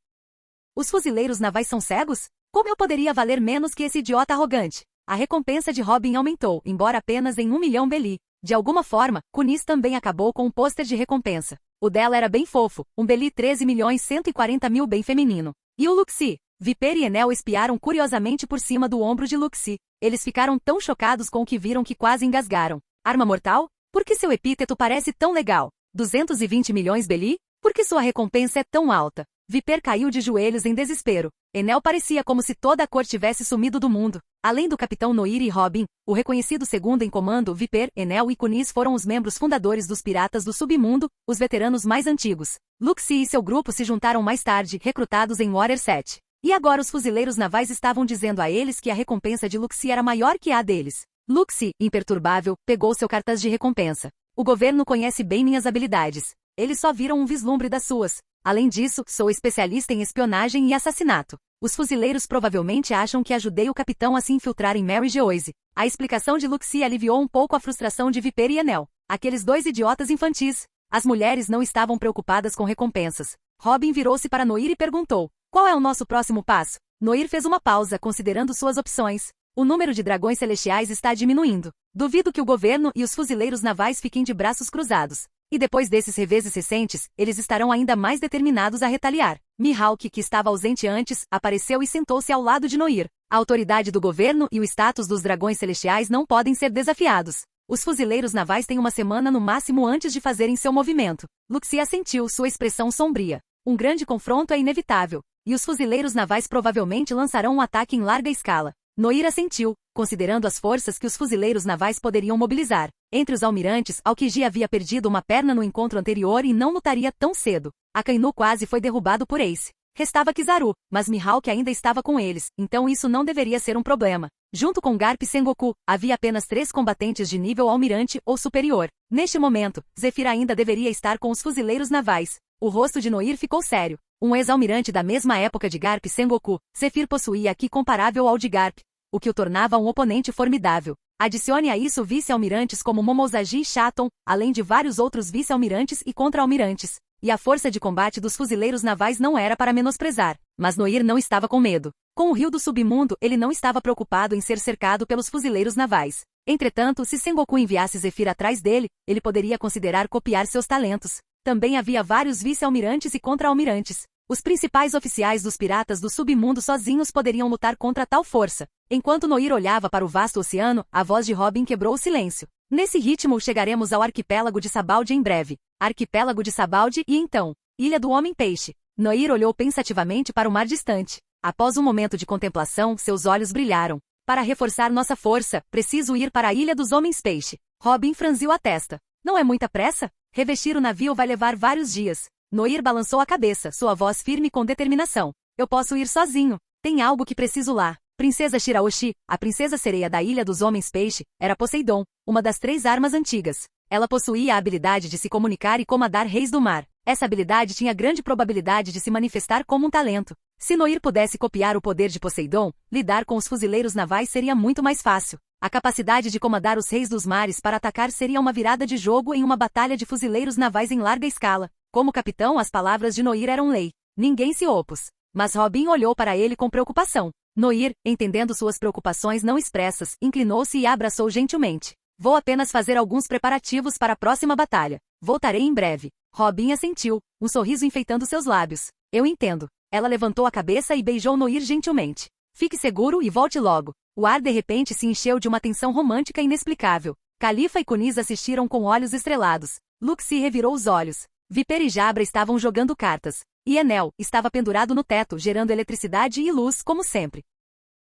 Speaker 2: Os fuzileiros navais são cegos? Como eu poderia valer menos que esse idiota arrogante? A recompensa de Robin aumentou, embora apenas em 1 milhão Beli. De alguma forma, Kunis também acabou com um pôster de recompensa. O dela era bem fofo, um Beli 13.140.000 bem feminino. E o Luxie? Viper e Enel espiaram curiosamente por cima do ombro de Luxie. Eles ficaram tão chocados com o que viram que quase engasgaram. Arma mortal? Por que seu epíteto parece tão legal? 220 milhões Beli? Por que sua recompensa é tão alta? Viper caiu de joelhos em desespero. Enel parecia como se toda a cor tivesse sumido do mundo. Além do capitão Noir e Robin, o reconhecido segundo em comando, Viper, Enel e Kunis foram os membros fundadores dos piratas do submundo, os veteranos mais antigos. Luxie e seu grupo se juntaram mais tarde, recrutados em Water 7. E agora os fuzileiros navais estavam dizendo a eles que a recompensa de Luxie era maior que a deles. Luxie, imperturbável, pegou seu cartaz de recompensa. O governo conhece bem minhas habilidades. Eles só viram um vislumbre das suas. Além disso, sou especialista em espionagem e assassinato. Os fuzileiros provavelmente acham que ajudei o capitão a se infiltrar em Mary Geoise. A explicação de Luxie aliviou um pouco a frustração de Viper e Enel. Aqueles dois idiotas infantis. As mulheres não estavam preocupadas com recompensas. Robin virou-se para Noir e perguntou: qual é o nosso próximo passo? Noir fez uma pausa, considerando suas opções. O número de dragões celestiais está diminuindo. Duvido que o governo e os fuzileiros navais fiquem de braços cruzados. E depois desses reveses recentes, eles estarão ainda mais determinados a retaliar. Mihawk, que estava ausente antes, apareceu e sentou-se ao lado de Noir. A autoridade do governo e o status dos dragões celestiais não podem ser desafiados. Os fuzileiros navais têm uma semana no máximo antes de fazerem seu movimento. Luxie assentiu, sua expressão sombria. Um grande confronto é inevitável. E os fuzileiros navais provavelmente lançarão um ataque em larga escala. Noir assentiu, considerando as forças que os fuzileiros navais poderiam mobilizar. Entre os almirantes, Aokiji havia perdido uma perna no encontro anterior e não lutaria tão cedo. Akainu quase foi derrubado por Ace. Restava Kizaru, mas Mihawk ainda estava com eles, então isso não deveria ser um problema. Junto com Garp e Sengoku, havia apenas 3 combatentes de nível almirante ou superior. Neste momento, Zephyr ainda deveria estar com os fuzileiros navais. O rosto de Noir ficou sério. Um ex-almirante da mesma época de Garp e Sengoku, Zephyr possuía ki comparável ao de Garp, o que o tornava um oponente formidável. Adicione a isso vice-almirantes como Momozaji e Shaton, além de vários outros vice-almirantes e contra-almirantes. E a força de combate dos fuzileiros navais não era para menosprezar. Mas Noir não estava com medo. Com o rio do submundo, ele não estava preocupado em ser cercado pelos fuzileiros navais. Entretanto, se Sengoku enviasse Zephyr atrás dele, ele poderia considerar copiar seus talentos. Também havia vários vice-almirantes e contra-almirantes. Os principais oficiais dos piratas do submundo sozinhos poderiam lutar contra tal força. Enquanto Noir olhava para o vasto oceano, a voz de Robin quebrou o silêncio. Nesse ritmo chegaremos ao arquipélago de Sabaldi em breve. Arquipélago de Sabaldi e então, Ilha do Homem-Peixe. Noir olhou pensativamente para o mar distante. Após um momento de contemplação, seus olhos brilharam. Para reforçar nossa força, preciso ir para a Ilha dos Homens-Peixe. Robin franziu a testa. Não é muita pressa? Revestir o navio vai levar vários dias. Noir balançou a cabeça, sua voz firme com determinação. Eu posso ir sozinho. Tem algo que preciso lá. Princesa Shiraoshi, a princesa sereia da Ilha dos Homens-Peixe, era Poseidon, uma das 3 armas antigas. Ela possuía a habilidade de se comunicar e comandar reis do mar. Essa habilidade tinha grande probabilidade de se manifestar como um talento. Se Noir pudesse copiar o poder de Poseidon, lidar com os fuzileiros navais seria muito mais fácil. A capacidade de comandar os reis dos mares para atacar seria uma virada de jogo em uma batalha de fuzileiros navais em larga escala. Como capitão, as palavras de Noir eram lei. Ninguém se opôs. Mas Robin olhou para ele com preocupação. Noir, entendendo suas preocupações não expressas, inclinou-se e a abraçou gentilmente. Vou apenas fazer alguns preparativos para a próxima batalha. Voltarei em breve. Robin assentiu, um sorriso enfeitando seus lábios. Eu entendo. Ela levantou a cabeça e beijou Noir gentilmente. Fique seguro e volte logo. O ar de repente se encheu de uma tensão romântica inexplicável. Califa e Kunis assistiram com olhos estrelados. Luxi revirou os olhos. Viper e Jabra estavam jogando cartas. E Enel estava pendurado no teto, gerando eletricidade e luz, como sempre.